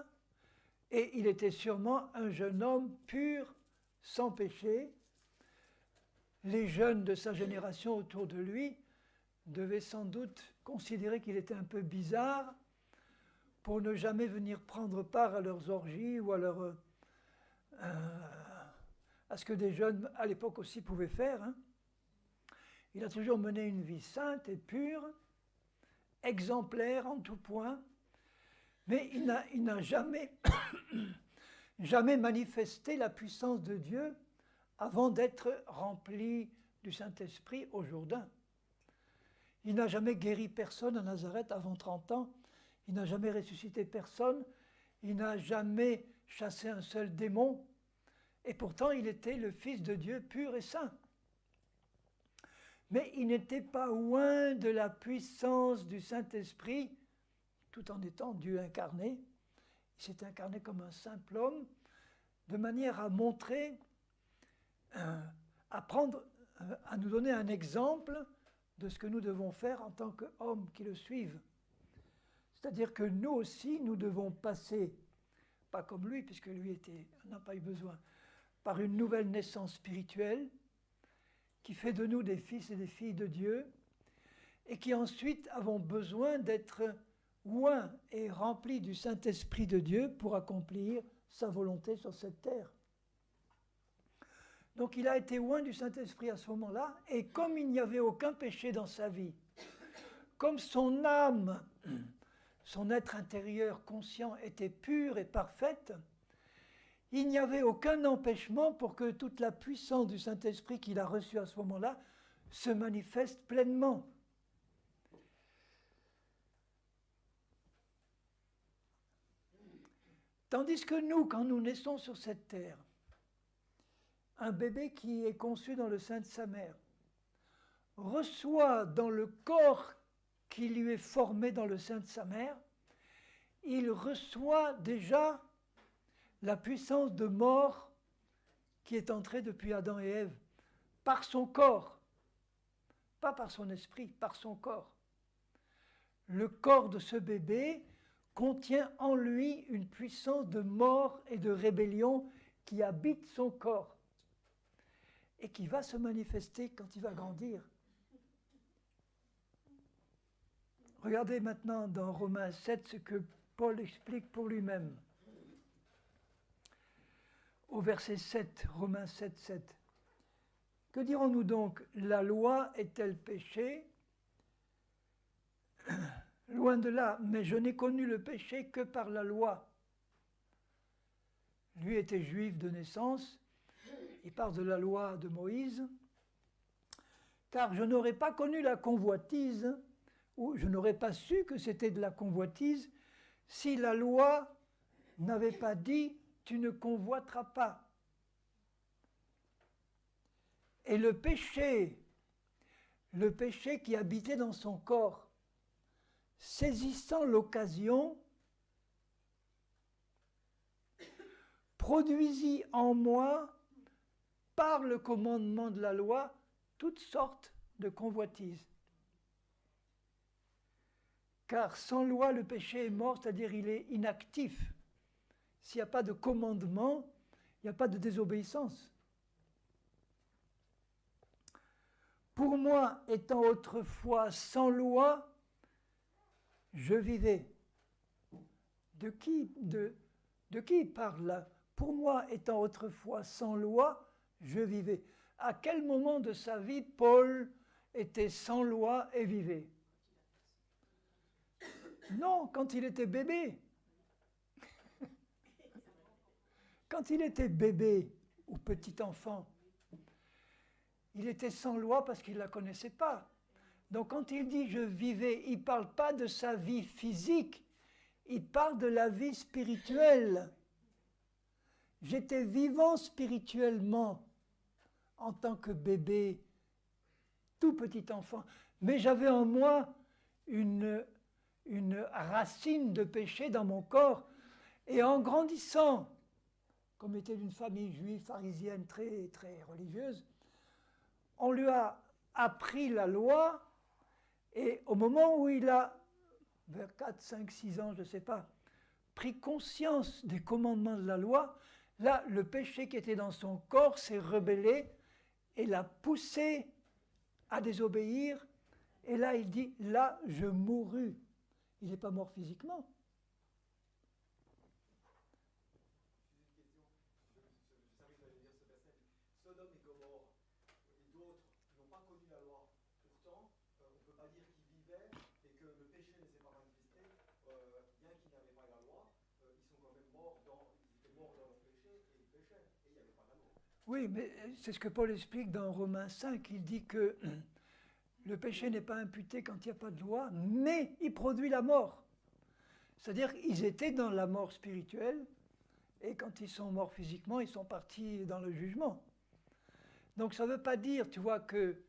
et il était sûrement un jeune homme pur, sans péché. Les jeunes de sa génération autour de lui devaient sans doute considérer qu'il était un peu bizarre pour ne jamais venir prendre part à leurs orgies ou à ce que des jeunes à l'époque aussi pouvaient faire. Hein. Il a toujours mené une vie sainte et pure, exemplaire en tout point, mais il n'a jamais, jamais manifesté la puissance de Dieu avant d'être rempli du Saint-Esprit au Jourdain. Il n'a jamais guéri personne à Nazareth avant 30 ans, il n'a jamais ressuscité personne, il n'a jamais chassé un seul démon, et pourtant il était le Fils de Dieu pur et saint. Mais il n'était pas loin de la puissance du Saint-Esprit, tout en étant Dieu incarné. Il s'est incarné comme un simple homme, de manière à montrer, à nous donner un exemple de ce que nous devons faire en tant qu'hommes qui le suivent. C'est-à-dire que nous aussi, nous devons passer, pas comme lui, puisque lui n'a pas eu besoin, par une nouvelle naissance spirituelle qui fait de nous des fils et des filles de Dieu, et qui ensuite avons besoin d'être oints et remplis du Saint-Esprit de Dieu pour accomplir sa volonté sur cette terre. Donc il a été oint du Saint-Esprit à ce moment-là, et comme il n'y avait aucun péché dans sa vie, comme son âme, son être intérieur conscient était pur et parfaite, il n'y avait aucun empêchement pour que toute la puissance du Saint-Esprit qu'il a reçue à ce moment-là se manifeste pleinement. Tandis que nous, quand nous naissons sur cette terre, un bébé qui est conçu dans le sein de sa mère reçoit dans le corps qui lui est formé dans le sein de sa mère, il reçoit déjà la puissance de mort qui est entrée depuis Adam et Ève, par son corps, pas par son esprit, par son corps. Le corps de ce bébé contient en lui une puissance de mort et de rébellion qui habite son corps et qui va se manifester quand il va grandir. Regardez maintenant dans Romains 7 ce que Paul explique pour lui-même. Au verset 7, Romains 7, 7. Que dirons-nous donc? La loi est-elle péché? Loin de là, mais je n'ai connu le péché que par la loi. Lui était juif de naissance, il parle de la loi de Moïse, car je n'aurais pas connu la convoitise, ou je n'aurais pas su que c'était de la convoitise, si la loi n'avait pas dit « tu ne convoiteras pas ». Et le péché qui habitait dans son corps, saisissant l'occasion, produisit en moi, par le commandement de la loi, toutes sortes de convoitises. Car sans loi, le péché est mort, c'est-à-dire il est inactif. S'il n'y a pas de commandement, il n'y a pas de désobéissance. Pour moi, étant autrefois sans loi, je vivais. De qui il parle là? Pour moi, étant autrefois sans loi, je vivais. À quel moment de sa vie Paul était sans loi et vivait? Non, quand il était bébé. Quand il était bébé ou petit enfant, il était sans loi parce qu'il ne la connaissait pas. Donc quand il dit « je vivais », il ne parle pas de sa vie physique, il parle de la vie spirituelle. J'étais vivant spirituellement en tant que bébé, tout petit enfant, mais j'avais en moi une racine de péché dans mon corps, et en grandissant, comme était d'une famille juive pharisienne très, très religieuse, on lui a appris la loi, et au moment où il a, vers 4, 5, 6 ans, je ne sais pas, pris conscience des commandements de la loi, là, le péché qui était dans son corps s'est rebellé et l'a poussé à désobéir. Et là, il dit, là, je mourus. Il n'est pas mort physiquement. Je savais que j'allais lire ce verset. Sodome et Gomorrhe et d'autres n'ont pas connu la loi. Pourtant, on ne peut pas dire qu'ils vivaient et que le péché ne s'est pas manifesté. Bien qu'ils n'avaient pas la loi, ils sont quand même morts ils étaient morts dans leur péché et ils péchaient. Et il n'y avait pas la loi. Oui, mais c'est ce que Paul explique dans Romains 5. Il dit que le péché n'est pas imputé quand il n'y a pas de loi, mais il produit la mort. C'est-à-dire qu'ils étaient dans la mort spirituelle, et quand ils sont morts physiquement, ils sont partis dans le jugement. Donc ça ne veut pas dire, tu vois, que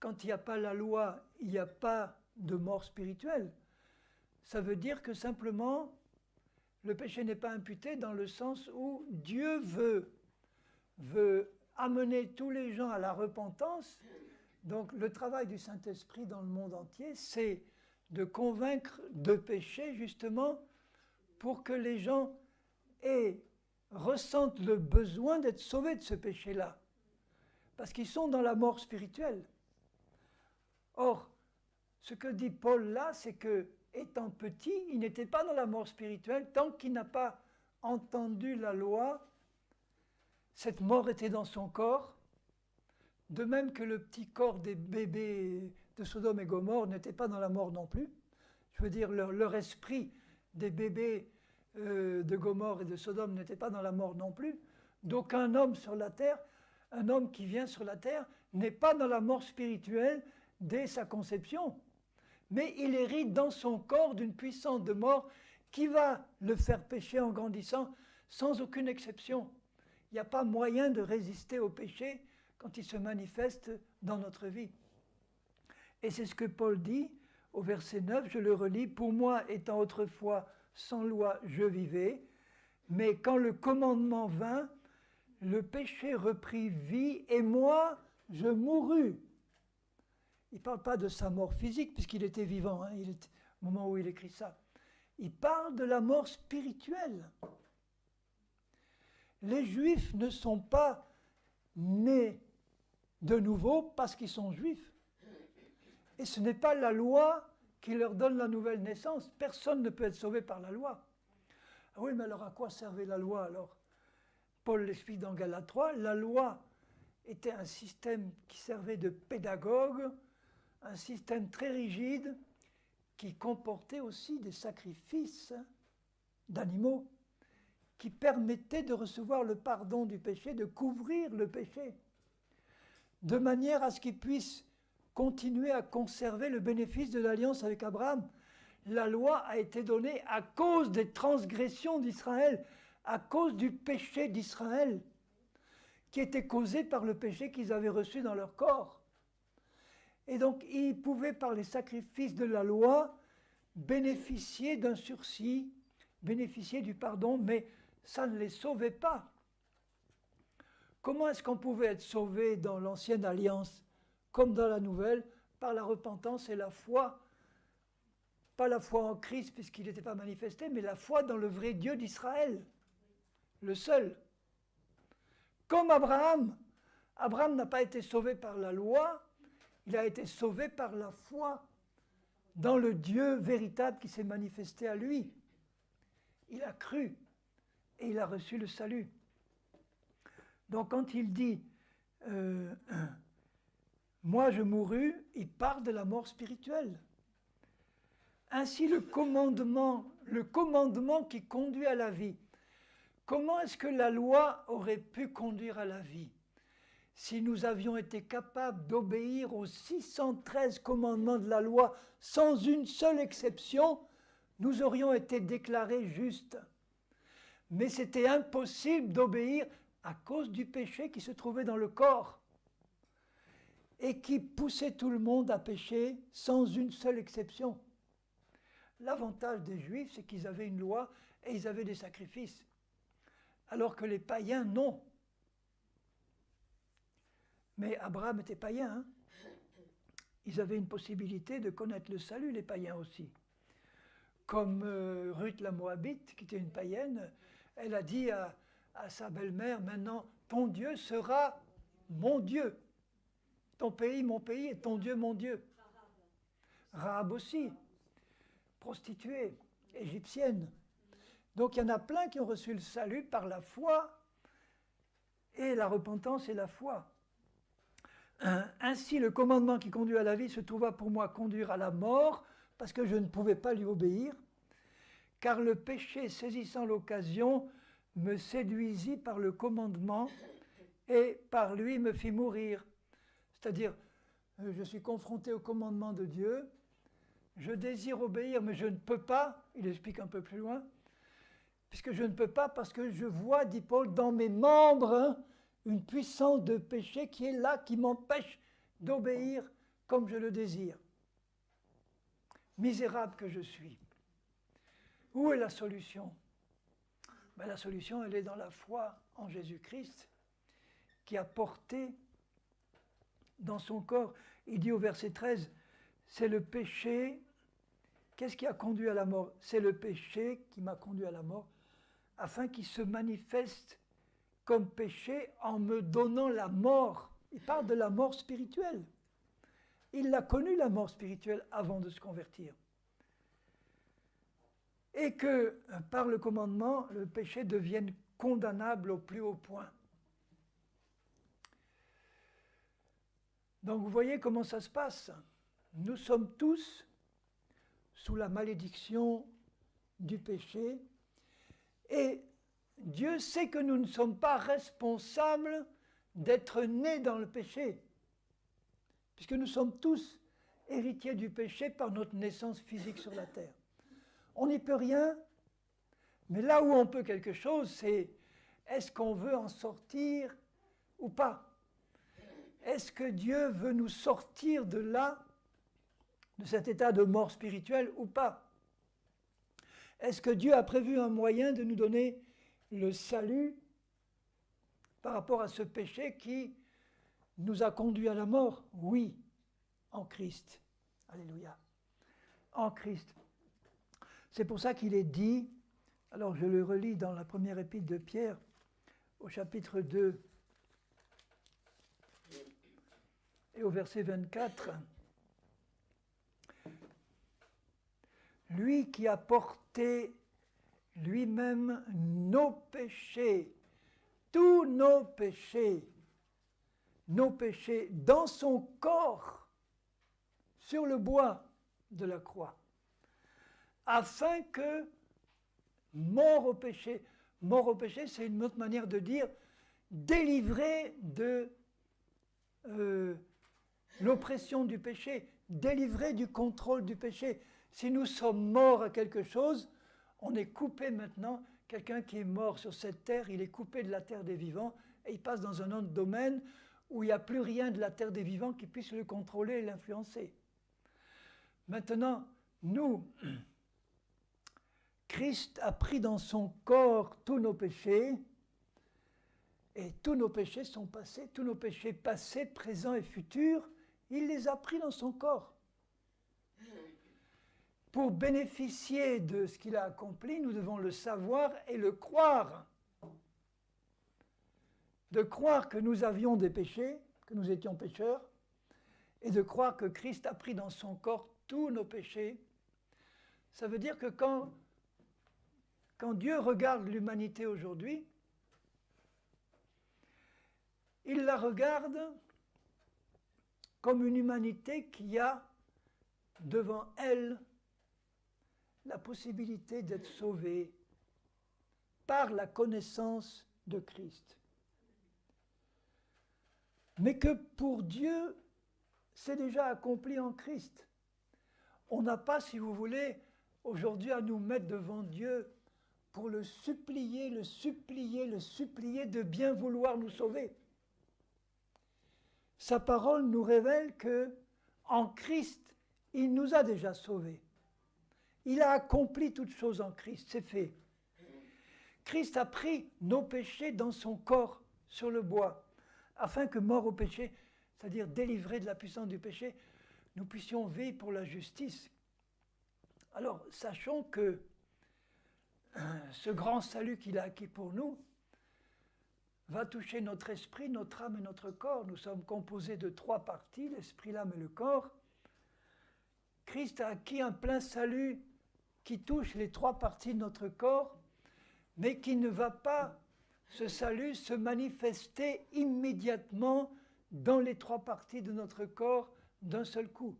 quand il n'y a pas la loi, il n'y a pas de mort spirituelle. Ça veut dire que simplement, le péché n'est pas imputé dans le sens où Dieu veut amener tous les gens à la repentance. Donc le travail du Saint-Esprit dans le monde entier, c'est de convaincre de péché, justement, pour que les gens ressentent le besoin d'être sauvés de ce péché-là. Parce qu'ils sont dans la mort spirituelle. Or, ce que dit Paul là, c'est que, étant petit, il n'était pas dans la mort spirituelle tant qu'il n'a pas entendu la loi. Cette mort était dans son corps, de même que le petit corps des bébés de Sodome et Gomorrhe n'était pas dans la mort non plus. Je veux dire, leur esprit des bébés de Gomorrhe et de Sodome n'était pas dans la mort non plus. D'aucun homme sur la terre, un homme qui vient sur la terre, n'est pas dans la mort spirituelle dès sa conception. Mais il hérite dans son corps d'une puissance de mort qui va le faire pécher en grandissant sans aucune exception. Il n'y a pas moyen de résister au péché quand il se manifeste dans notre vie. Et c'est ce que Paul dit au verset 9, je le relis, « Pour moi, étant autrefois sans loi, je vivais, mais quand le commandement vint, le péché reprit vie et moi, je mourus. » Il ne parle pas de sa mort physique, puisqu'il était vivant, hein, au moment où il écrit ça. Il parle de la mort spirituelle. Les Juifs ne sont pas nés de nouveau parce qu'ils sont Juifs. Et ce n'est pas la loi qui leur donne la nouvelle naissance. Personne ne peut être sauvé par la loi. Ah oui, mais alors à quoi servait la loi alors? Paul l'explique dans Galates 3, la loi était un système qui servait de pédagogue, un système très rigide qui comportait aussi des sacrifices d'animaux qui permettaient de recevoir le pardon du péché, de couvrir le péché, de manière à ce qu'ils puissent continuer à conserver le bénéfice de l'alliance avec Abraham. La loi a été donnée à cause des transgressions d'Israël, à cause du péché d'Israël, qui était causé par le péché qu'ils avaient reçu dans leur corps. Et donc, ils pouvaient, par les sacrifices de la loi, bénéficier d'un sursis, bénéficier du pardon, mais ça ne les sauvait pas. Comment est-ce qu'on pouvait être sauvé dans l'ancienne alliance, comme dans la nouvelle, par la repentance et la foi? Pas la foi en Christ, puisqu'il n'était pas manifesté, mais la foi dans le vrai Dieu d'Israël, le seul. Comme Abraham. Abraham n'a pas été sauvé par la loi, il a été sauvé par la foi dans le Dieu véritable qui s'est manifesté à lui. Il a cru et il a reçu le salut. Donc quand il dit moi je mourus, il parle de la mort spirituelle. Ainsi le commandement qui conduit à la vie. Comment est-ce que la loi aurait pu conduire à la vie? Si nous avions été capables d'obéir aux 613 commandements de la loi sans une seule exception, nous aurions été déclarés justes. Mais c'était impossible d'obéir à cause du péché qui se trouvait dans le corps et qui poussait tout le monde à pécher sans une seule exception. L'avantage des Juifs, c'est qu'ils avaient une loi et ils avaient des sacrifices, alors que les païens, non. Mais Abraham était païen, hein? ils avaient une possibilité de connaître le salut, les païens aussi. Comme Ruth la Moabite, qui était une païenne, elle a dit à sa belle-mère, maintenant, ton Dieu sera mon Dieu. Ton pays, mon pays, et ton Dieu, mon Dieu. Rahab aussi, prostituée, égyptienne. Donc il y en a plein qui ont reçu le salut par la foi, et la repentance et la foi. Ainsi, le commandement qui conduit à la vie se trouva pour moi conduire à la mort, parce que je ne pouvais pas lui obéir, car le péché, saisissant l'occasion, me séduisit par le commandement et par lui me fit mourir. C'est-à-dire, je suis confronté au commandement de Dieu, je désire obéir, mais je ne peux pas, il explique un peu plus loin, puisque je ne peux pas parce que je vois, dit Paul, dans mes membres une puissance de péché qui est là, qui m'empêche d'obéir comme je le désire. Misérable que je suis. Où est la solution? Ben, la solution, elle est dans la foi en Jésus-Christ, qui a porté dans son corps. Il dit au verset 13, c'est le péché. Qu'est-ce qui a conduit à la mort? C'est le péché qui m'a conduit à la mort, afin qu'il se manifeste comme péché en me donnant la mort. Il parle de la mort spirituelle. Il a connu la mort spirituelle avant de se convertir. Et que par le commandement, le péché devienne condamnable au plus haut point. Donc vous voyez comment ça se passe. Nous sommes tous sous la malédiction du péché et Dieu sait que nous ne sommes pas responsables d'être nés dans le péché, puisque nous sommes tous héritiers du péché par notre naissance physique sur la terre. On n'y peut rien, mais là où on peut quelque chose, c'est est-ce qu'on veut en sortir ou pas? Est-ce que Dieu veut nous sortir de là, de cet état de mort spirituelle ou pas? Est-ce que Dieu a prévu un moyen de nous donner le salut par rapport à ce péché qui nous a conduits à la mort? Oui, en Christ. Alléluia. En Christ. C'est pour ça qu'il est dit, alors je le relis dans la première épître de Pierre, au chapitre 2 et au verset 24, lui qui a porté lui-même nos péchés, tous nos péchés dans son corps sur le bois de la croix, afin que, mort au péché, c'est une autre manière de dire délivré de l'oppression du péché, délivré du contrôle du péché. Si nous sommes morts à quelque chose, on est coupé maintenant. Quelqu'un qui est mort sur cette terre, il est coupé de la terre des vivants et il passe dans un autre domaine où il n'y a plus rien de la terre des vivants qui puisse le contrôler et l'influencer. Maintenant, nous, Christ a pris dans son corps tous nos péchés, et tous nos péchés sont passés, tous nos péchés passés, présents et futurs, il les a pris dans son corps. Pour bénéficier de ce qu'il a accompli, nous devons le savoir et le croire. De croire que nous avions des péchés, que nous étions pécheurs, et de croire que Christ a pris dans son corps tous nos péchés. Ça veut dire que quand Dieu regarde l'humanité aujourd'hui, il la regarde comme une humanité qui a devant elle la possibilité d'être sauvée par la connaissance de Christ. Mais que pour Dieu, c'est déjà accompli en Christ. On n'a pas, si vous voulez, aujourd'hui à nous mettre devant Dieu pour le supplier de bien vouloir nous sauver. Sa parole nous révèle que en Christ, il nous a déjà sauvés. Il a accompli toutes choses en Christ, c'est fait. Christ a pris nos péchés dans son corps sur le bois, afin que mort au péché, c'est-à-dire délivré de la puissance du péché, nous puissions veiller pour la justice. Alors, sachons que ce grand salut qu'il a acquis pour nous va toucher notre esprit, notre âme et notre corps. Nous sommes composés de 3 parties, l'esprit, l'âme et le corps. Christ a acquis un plein salut qui touche les 3 parties de notre corps, mais qui ne va pas, ce salut, se manifester immédiatement dans les 3 parties de notre corps d'un seul coup,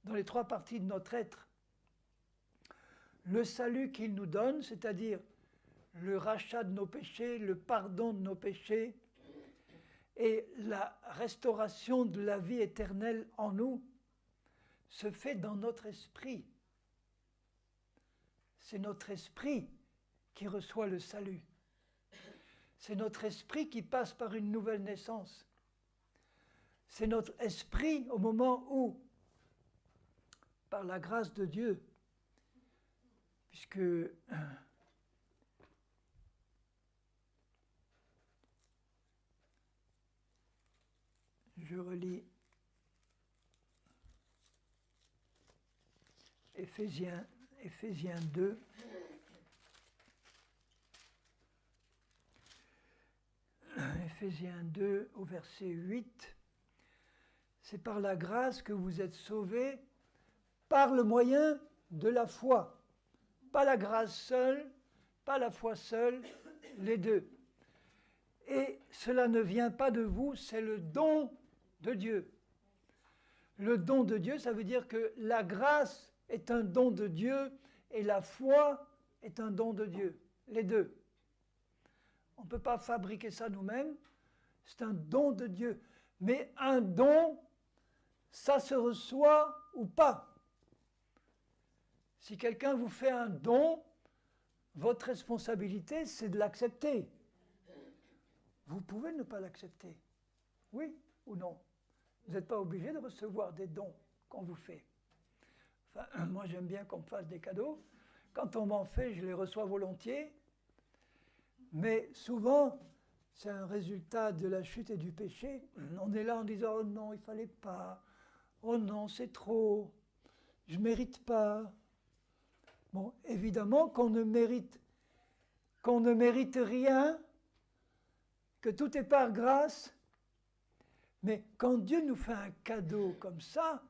dans les 3 parties de notre être. Le salut qu'il nous donne, c'est-à-dire le rachat de nos péchés, le pardon de nos péchés et la restauration de la vie éternelle en nous, se fait dans notre esprit. C'est notre esprit qui reçoit le salut. C'est notre esprit qui passe par une nouvelle naissance. C'est notre esprit au moment où, par la grâce de Dieu, puisque je relis Éphésiens 2. Éphésiens 2 au verset 8. C'est par la grâce que vous êtes sauvés par le moyen de la foi. Pas la grâce seule, pas la foi seule, les deux. Et cela ne vient pas de vous, c'est le don de Dieu. Le don de Dieu, ça veut dire que la grâce est un don de Dieu et la foi est un don de Dieu. Les deux. On ne peut pas fabriquer ça nous-mêmes, c'est un don de Dieu. Mais un don, ça se reçoit ou pas. Si quelqu'un vous fait un don, votre responsabilité, c'est de l'accepter. Vous pouvez ne pas l'accepter. Oui ou non. Vous n'êtes pas obligé de recevoir des dons qu'on vous fait. Enfin, moi, j'aime bien qu'on me fasse des cadeaux. Quand on m'en fait, je les reçois volontiers. Mais souvent, c'est un résultat de la chute et du péché. On est là en disant « Oh non, il ne fallait pas. Oh non, c'est trop. Je ne mérite pas. » Bon, évidemment qu'on ne mérite rien, que tout est par grâce. Mais quand Dieu nous fait un cadeau comme ça,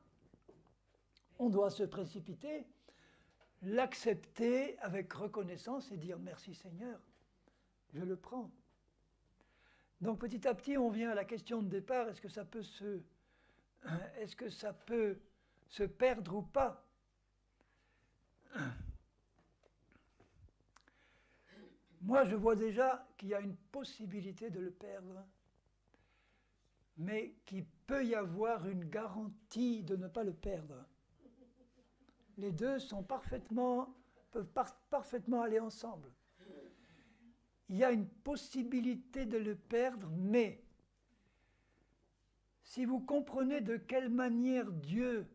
on doit se précipiter, l'accepter avec reconnaissance et dire « Merci Seigneur, je le prends ». Donc petit à petit, on vient à la question de départ, est-ce que ça peut se perdre ou pas? Moi, je vois déjà qu'il y a une possibilité de le perdre, mais qu'il peut y avoir une garantie de ne pas le perdre. Les deux peuvent parfaitement aller ensemble. Il y a une possibilité de le perdre, mais si vous comprenez de quelle manière Dieu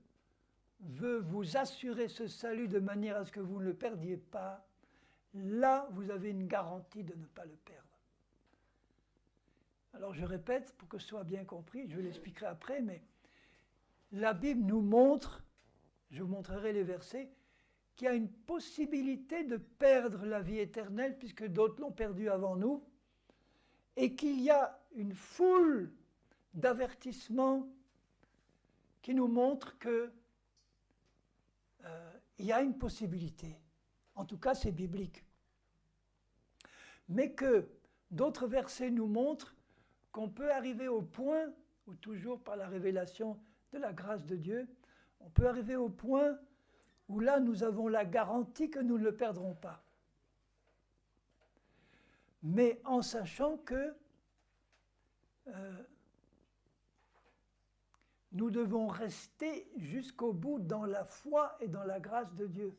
veut vous assurer ce salut de manière à ce que vous ne le perdiez pas, là, vous avez une garantie de ne pas le perdre. Alors je répète, pour que ce soit bien compris, je l'expliquerai après, mais la Bible nous montre, je vous montrerai les versets, qu'il y a une possibilité de perdre la vie éternelle, puisque d'autres l'ont perdue avant nous, et qu'il y a une foule d'avertissements qui nous montrent qu'il y a une possibilité. En tout cas, c'est biblique. Mais que d'autres versets nous montrent qu'on peut arriver au point, ou toujours par la révélation de la grâce de Dieu, on peut arriver au point où là, nous avons la garantie que nous ne le perdrons pas. Mais en sachant que nous devons rester jusqu'au bout dans la foi et dans la grâce de Dieu.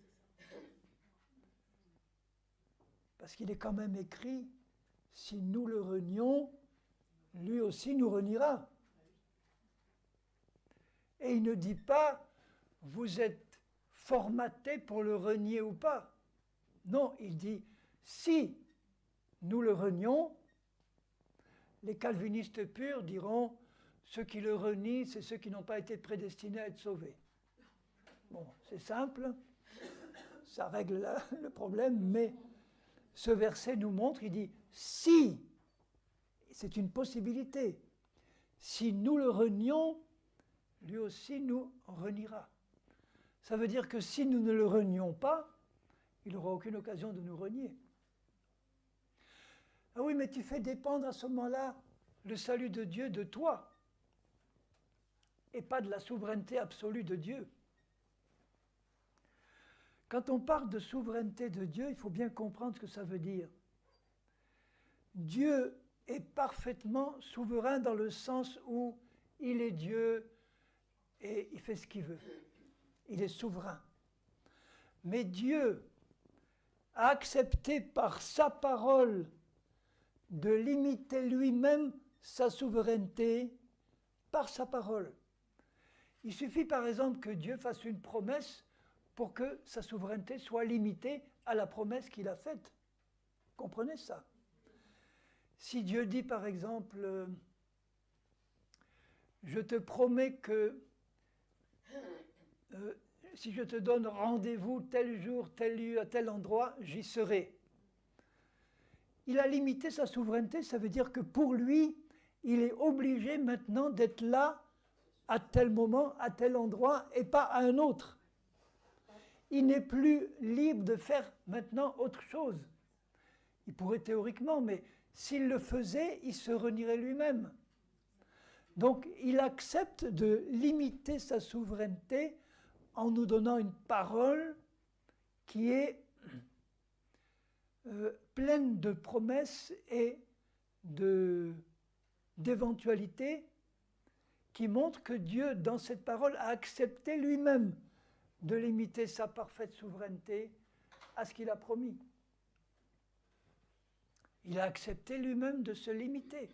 Parce qu'il est quand même écrit, si nous le renions, lui aussi nous reniera. Et il ne dit pas, vous êtes formaté pour le renier ou pas. Non, il dit, si nous le renions, les calvinistes purs diront, ceux qui le renient, c'est ceux qui n'ont pas été prédestinés à être sauvés. Bon, c'est simple, ça règle le problème, mais ce verset nous montre, il dit, si, c'est une possibilité, si nous le renions, lui aussi nous reniera. Ça veut dire que si nous ne le renions pas, il n'aura aucune occasion de nous renier. Ah oui, mais tu fais dépendre à ce moment-là le salut de Dieu de toi, et pas de la souveraineté absolue de Dieu. Quand on parle de souveraineté de Dieu, il faut bien comprendre ce que ça veut dire. Dieu est parfaitement souverain dans le sens où il est Dieu et il fait ce qu'il veut. Il est souverain. Mais Dieu a accepté par sa parole de limiter lui-même sa souveraineté par sa parole. Il suffit par exemple que Dieu fasse une promesse pour que sa souveraineté soit limitée à la promesse qu'il a faite. Comprenez ça? Si Dieu dit par exemple, je te promets que si je te donne rendez-vous tel jour, tel lieu, à tel endroit, j'y serai. Il a limité sa souveraineté, ça veut dire que pour lui, il est obligé maintenant d'être là à tel moment, à tel endroit, et pas à un autre. Il n'est plus libre de faire maintenant autre chose. Il pourrait théoriquement, mais s'il le faisait, il se renierait lui-même. Donc il accepte de limiter sa souveraineté en nous donnant une parole qui est pleine de promesses et d'éventualités qui montrent que Dieu, dans cette parole, a accepté lui-même de limiter sa parfaite souveraineté à ce qu'il a promis. Il a accepté lui-même de se limiter.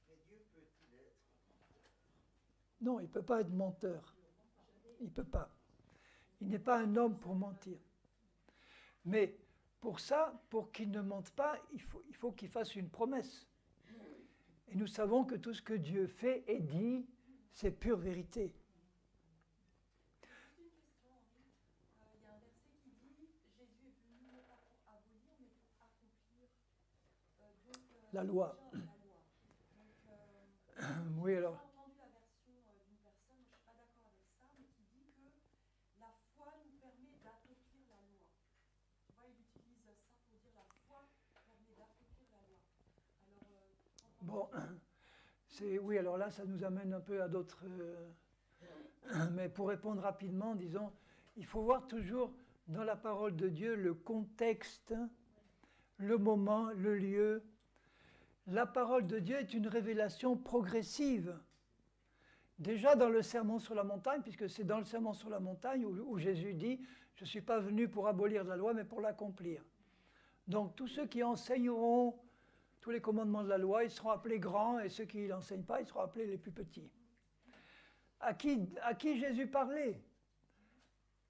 Mais Dieu peut-il être? Non, il ne peut pas être menteur. Il ne peut pas. Il n'est pas un homme pour mentir. Mais pour ça, pour qu'il ne mente pas, il faut qu'il fasse une promesse. Et nous savons que tout ce que Dieu fait et dit, c'est pure vérité. Une question, Henri. Il y a un verset qui dit Jésus est venu non pas pour abolir, mais pour accomplir La loi. déjà la loi. Donc, Oui, alors. j'ai entendu la version d'une personne, je ne suis pas d'accord avec ça, mais qui dit que la foi nous permet d'accomplir la loi. Tu vois, il utilise ça pour dire la foi permet d'accomplir la loi. Alors, Bon, oui, alors là, ça nous amène un peu à d'autres... mais pour répondre rapidement, disons, il faut voir toujours dans la parole de Dieu le contexte, le moment, le lieu. La parole de Dieu est une révélation progressive. Déjà dans le Sermon sur la montagne, puisque c'est dans le Sermon sur la montagne où Jésus dit « Je ne suis pas venu pour abolir la loi, mais pour l'accomplir ». Donc tous ceux qui enseigneront tous les commandements de la loi, ils seront appelés grands, et ceux qui ne l'enseignent pas, ils seront appelés les plus petits. À qui Jésus parlait?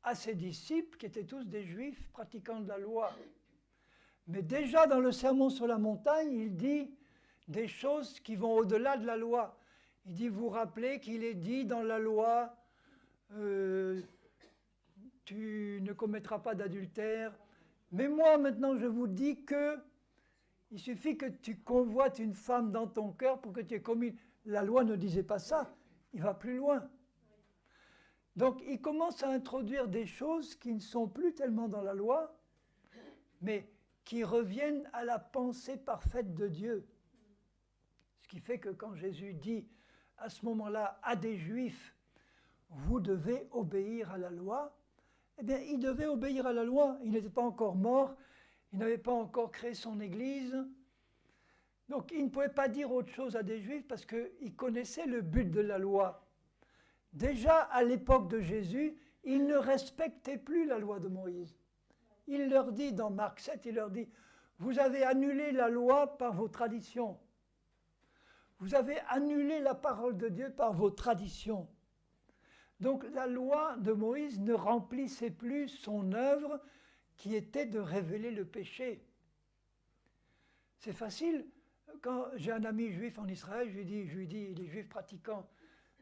À ses disciples, qui étaient tous des juifs pratiquants de la loi. Mais déjà dans le Sermon sur la montagne, il dit des choses qui vont au-delà de la loi. Il dit, vous vous rappelez qu'il est dit dans la loi, tu ne commettras pas d'adultère. Mais moi, maintenant, je vous dis que il suffit que tu convoites une femme dans ton cœur pour que tu aies commis. La loi ne disait pas ça, il va plus loin. Donc il commence à introduire des choses qui ne sont plus tellement dans la loi, mais qui reviennent à la pensée parfaite de Dieu. Ce qui fait que quand Jésus dit à ce moment-là à des Juifs, vous devez obéir à la loi, eh bien il devait obéir à la loi, il n'était pas encore mort, il n'avait pas encore créé son Église. Donc il ne pouvait pas dire autre chose à des Juifs parce qu'il connaissait le but de la loi. Déjà à l'époque de Jésus, il ne respectait plus la loi de Moïse. Il leur dit dans Marc 7, il leur dit, vous avez annulé la loi par vos traditions. Vous avez annulé la parole de Dieu par vos traditions. Donc la loi de Moïse ne remplissait plus son œuvre qui était de révéler le péché. C'est facile. quand j'ai un ami juif en Israël, je lui dis, il est juif pratiquant,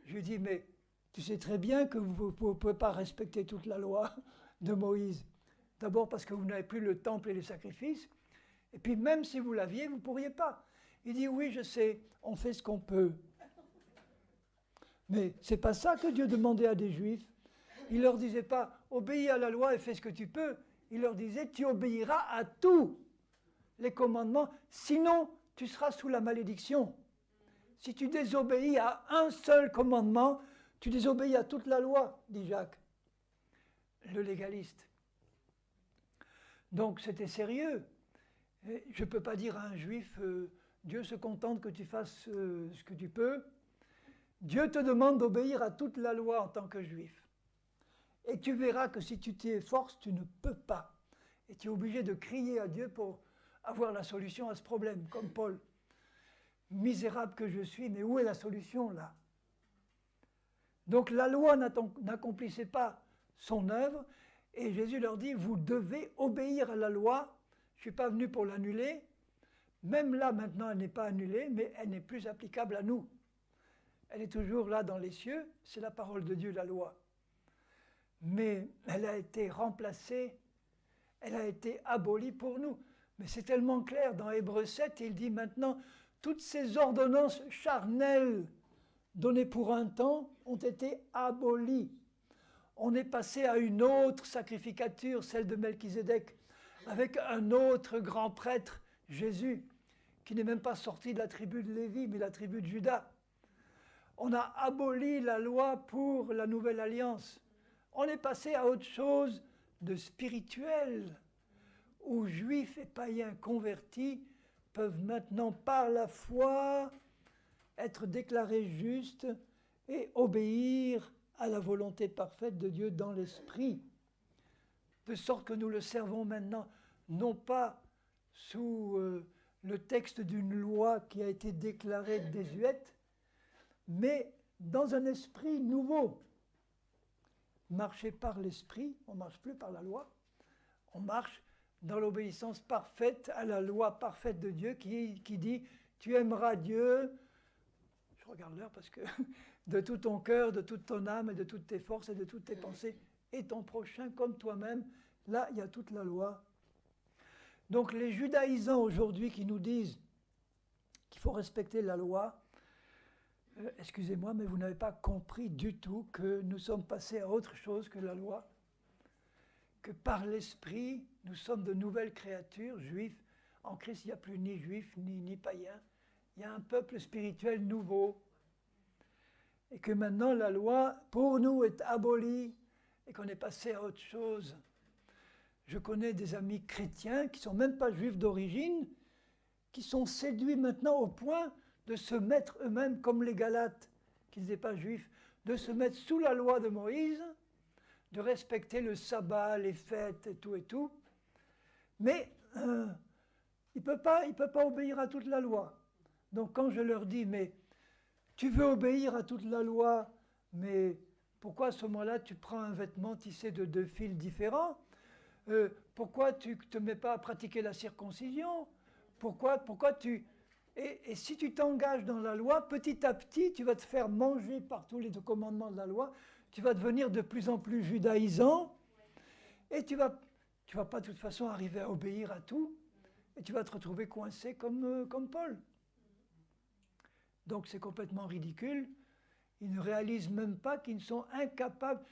je lui dis, mais tu sais très bien que vous ne pouvez pas respecter toute la loi de Moïse. D'abord parce que vous n'avez plus le temple et les sacrifices, et puis même si vous l'aviez, vous ne pourriez pas. Il dit, oui, je sais, on fait ce qu'on peut. Mais ce n'est pas ça que Dieu demandait à des juifs. Il ne leur disait pas, obéis à la loi et fais ce que tu peux. Il leur disait, tu obéiras à tous les commandements, sinon tu seras sous la malédiction. Si tu désobéis à un seul commandement, tu désobéis à toute la loi, dit Jacques, le légaliste. Donc c'était sérieux. Et je ne peux pas dire à un juif, Dieu se contente que tu fasses ce que tu peux. Dieu te demande d'obéir à toute la loi en tant que juif. Et tu verras que si tu t'y efforces, tu ne peux pas. Et tu es obligé de crier à Dieu pour avoir la solution à ce problème, comme Paul. Misérable que je suis, mais où est la solution là? Donc la loi n'accomplissait pas son œuvre, et Jésus leur dit, vous devez obéir à la loi. Je ne suis pas venu pour l'annuler. Même là, maintenant, elle n'est pas annulée, mais elle n'est plus applicable à nous. Elle est toujours là dans les cieux, c'est la parole de Dieu, la loi. Mais elle a été remplacée, elle a été abolie pour nous. Mais c'est tellement clair, dans Hébreux 7, il dit maintenant, toutes ces ordonnances charnelles données pour un temps ont été abolies. On est passé à une autre sacrificature, celle de Melchizedek, avec un autre grand prêtre, Jésus, qui n'est même pas sorti de la tribu de Lévi, mais de la tribu de Juda. On a aboli la loi pour la nouvelle alliance. On est passé à autre chose de spirituel, où juifs et païens convertis peuvent maintenant, par la foi, être déclarés justes et obéir à la volonté parfaite de Dieu dans l'esprit. De sorte que nous le servons maintenant, non pas sous le texte d'une loi qui a été déclarée désuète, mais dans un esprit nouveau. Marcher par l'esprit, on ne marche plus par la loi, on marche dans l'obéissance parfaite à la loi parfaite de Dieu qui dit « tu aimeras Dieu », je regarde l'heure parce que de tout ton cœur, de toute ton âme et de toutes tes forces et de toutes tes pensées, et ton prochain comme toi-même, là il y a toute la loi. Donc les judaïsants aujourd'hui qui nous disent qu'il faut respecter la loi, excusez-moi, mais vous n'avez pas compris du tout que nous sommes passés à autre chose que la loi, que par l'esprit, nous sommes de nouvelles créatures, juifs. En Christ, il n'y a plus ni juifs, ni païens. Il y a un peuple spirituel nouveau. Et que maintenant, la loi, pour nous, est abolie et qu'on est passé à autre chose. Je connais des amis chrétiens qui ne sont même pas juifs d'origine, qui sont séduits maintenant au point de se mettre eux-mêmes, comme les Galates, qui n'étaient pas juifs, de se mettre sous la loi de Moïse, de respecter le sabbat, les fêtes et tout. Mais il ne peut pas obéir à toute la loi. Donc quand je leur dis, mais tu veux obéir à toute la loi, mais pourquoi à ce moment-là tu prends un vêtement tissé de 2 fils différents? Pourquoi tu ne te mets pas à pratiquer la circoncision? Pourquoi tu... Et si tu t'engages dans la loi, petit à petit, tu vas te faire manger par tous les commandements de la loi, tu vas devenir de plus en plus judaïsant, et tu vas pas de toute façon arriver à obéir à tout, et tu vas te retrouver coincé comme Paul. Donc c'est complètement ridicule. Ils ne réalisent même pas qu'ils sont incapables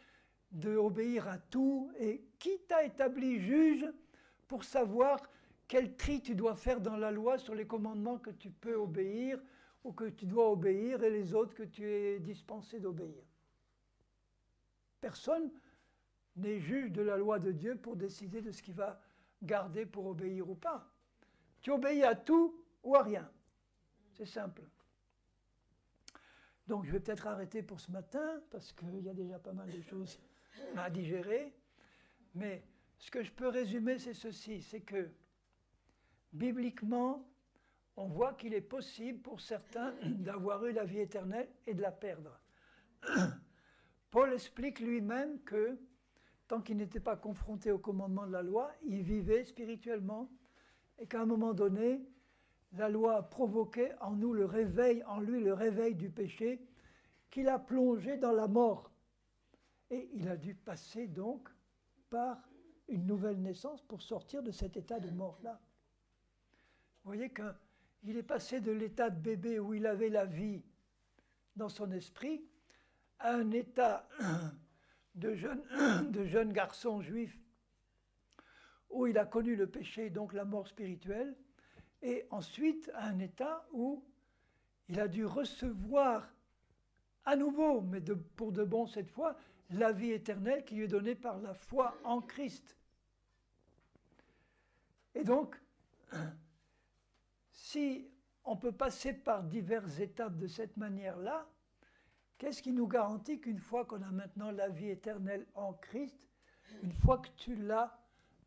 d'obéir à tout, et qui t'a établi juge pour savoir quel tri tu dois faire dans la loi sur les commandements que tu peux obéir ou que tu dois obéir et les autres que tu es dispensé d'obéir. Personne n'est juge de la loi de Dieu pour décider de ce qu'il va garder pour obéir ou pas. Tu obéis à tout ou à rien. C'est simple. Donc je vais peut-être arrêter pour ce matin parce qu'il y a déjà pas mal de choses à digérer. Mais ce que je peux résumer, c'est ceci, c'est que bibliquement, on voit qu'il est possible pour certains d'avoir eu la vie éternelle et de la perdre. Paul explique lui-même que, tant qu'il n'était pas confronté au commandement de la loi, il vivait spirituellement et qu'à un moment donné, la loi a provoqué en nous le réveil, en lui le réveil du péché, qu'il a plongé dans la mort. Et il a dû passer donc par une nouvelle naissance pour sortir de cet état de mort-là. Vous voyez qu'il est passé de l'état de bébé où il avait la vie dans son esprit à un état de jeune garçon juif où il a connu le péché, donc la mort spirituelle, et ensuite à un état où il a dû recevoir à nouveau, mais pour de bon cette fois, la vie éternelle qui lui est donnée par la foi en Christ. Et donc, si on peut passer par diverses étapes de cette manière-là, qu'est-ce qui nous garantit qu'une fois qu'on a maintenant la vie éternelle en Christ, une fois que tu l'as,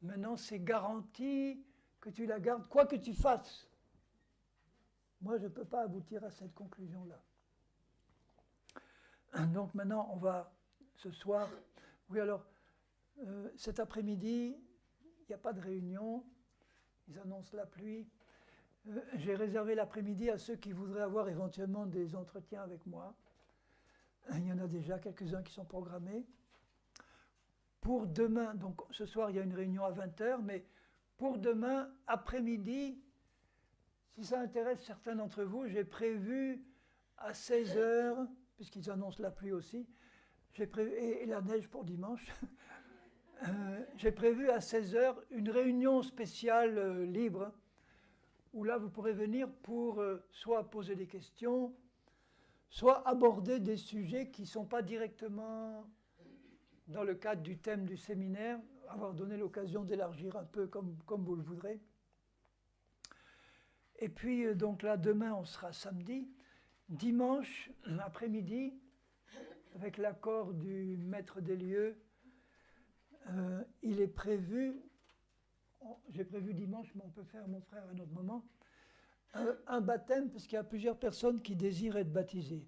maintenant c'est garanti que tu la gardes, quoi que tu fasses? Moi, je ne peux pas aboutir à cette conclusion-là. Donc maintenant, on va, ce soir, oui alors, cet après-midi, il n'y a pas de réunion, ils annoncent la pluie. J'ai réservé l'après-midi à ceux qui voudraient avoir éventuellement des entretiens avec moi. Il y en a déjà quelques-uns qui sont programmés. Pour demain, donc ce soir il y a une réunion à 20h, mais pour demain après-midi, si ça intéresse certains d'entre vous, j'ai prévu à 16h, puisqu'ils annoncent la pluie aussi, et la neige pour dimanche, j'ai prévu à 16h une réunion spéciale libre, où là vous pourrez venir pour soit poser des questions, soit aborder des sujets qui ne sont pas directement dans le cadre du thème du séminaire, avoir donné l'occasion d'élargir un peu comme vous le voudrez. Et puis donc là, demain on sera samedi. Dimanche après-midi, avec l'accord du maître des lieux, il est prévu, j'ai prévu dimanche, mais on peut faire, mon frère, à un autre moment, un baptême, parce qu'il y a plusieurs personnes qui désirent être baptisées.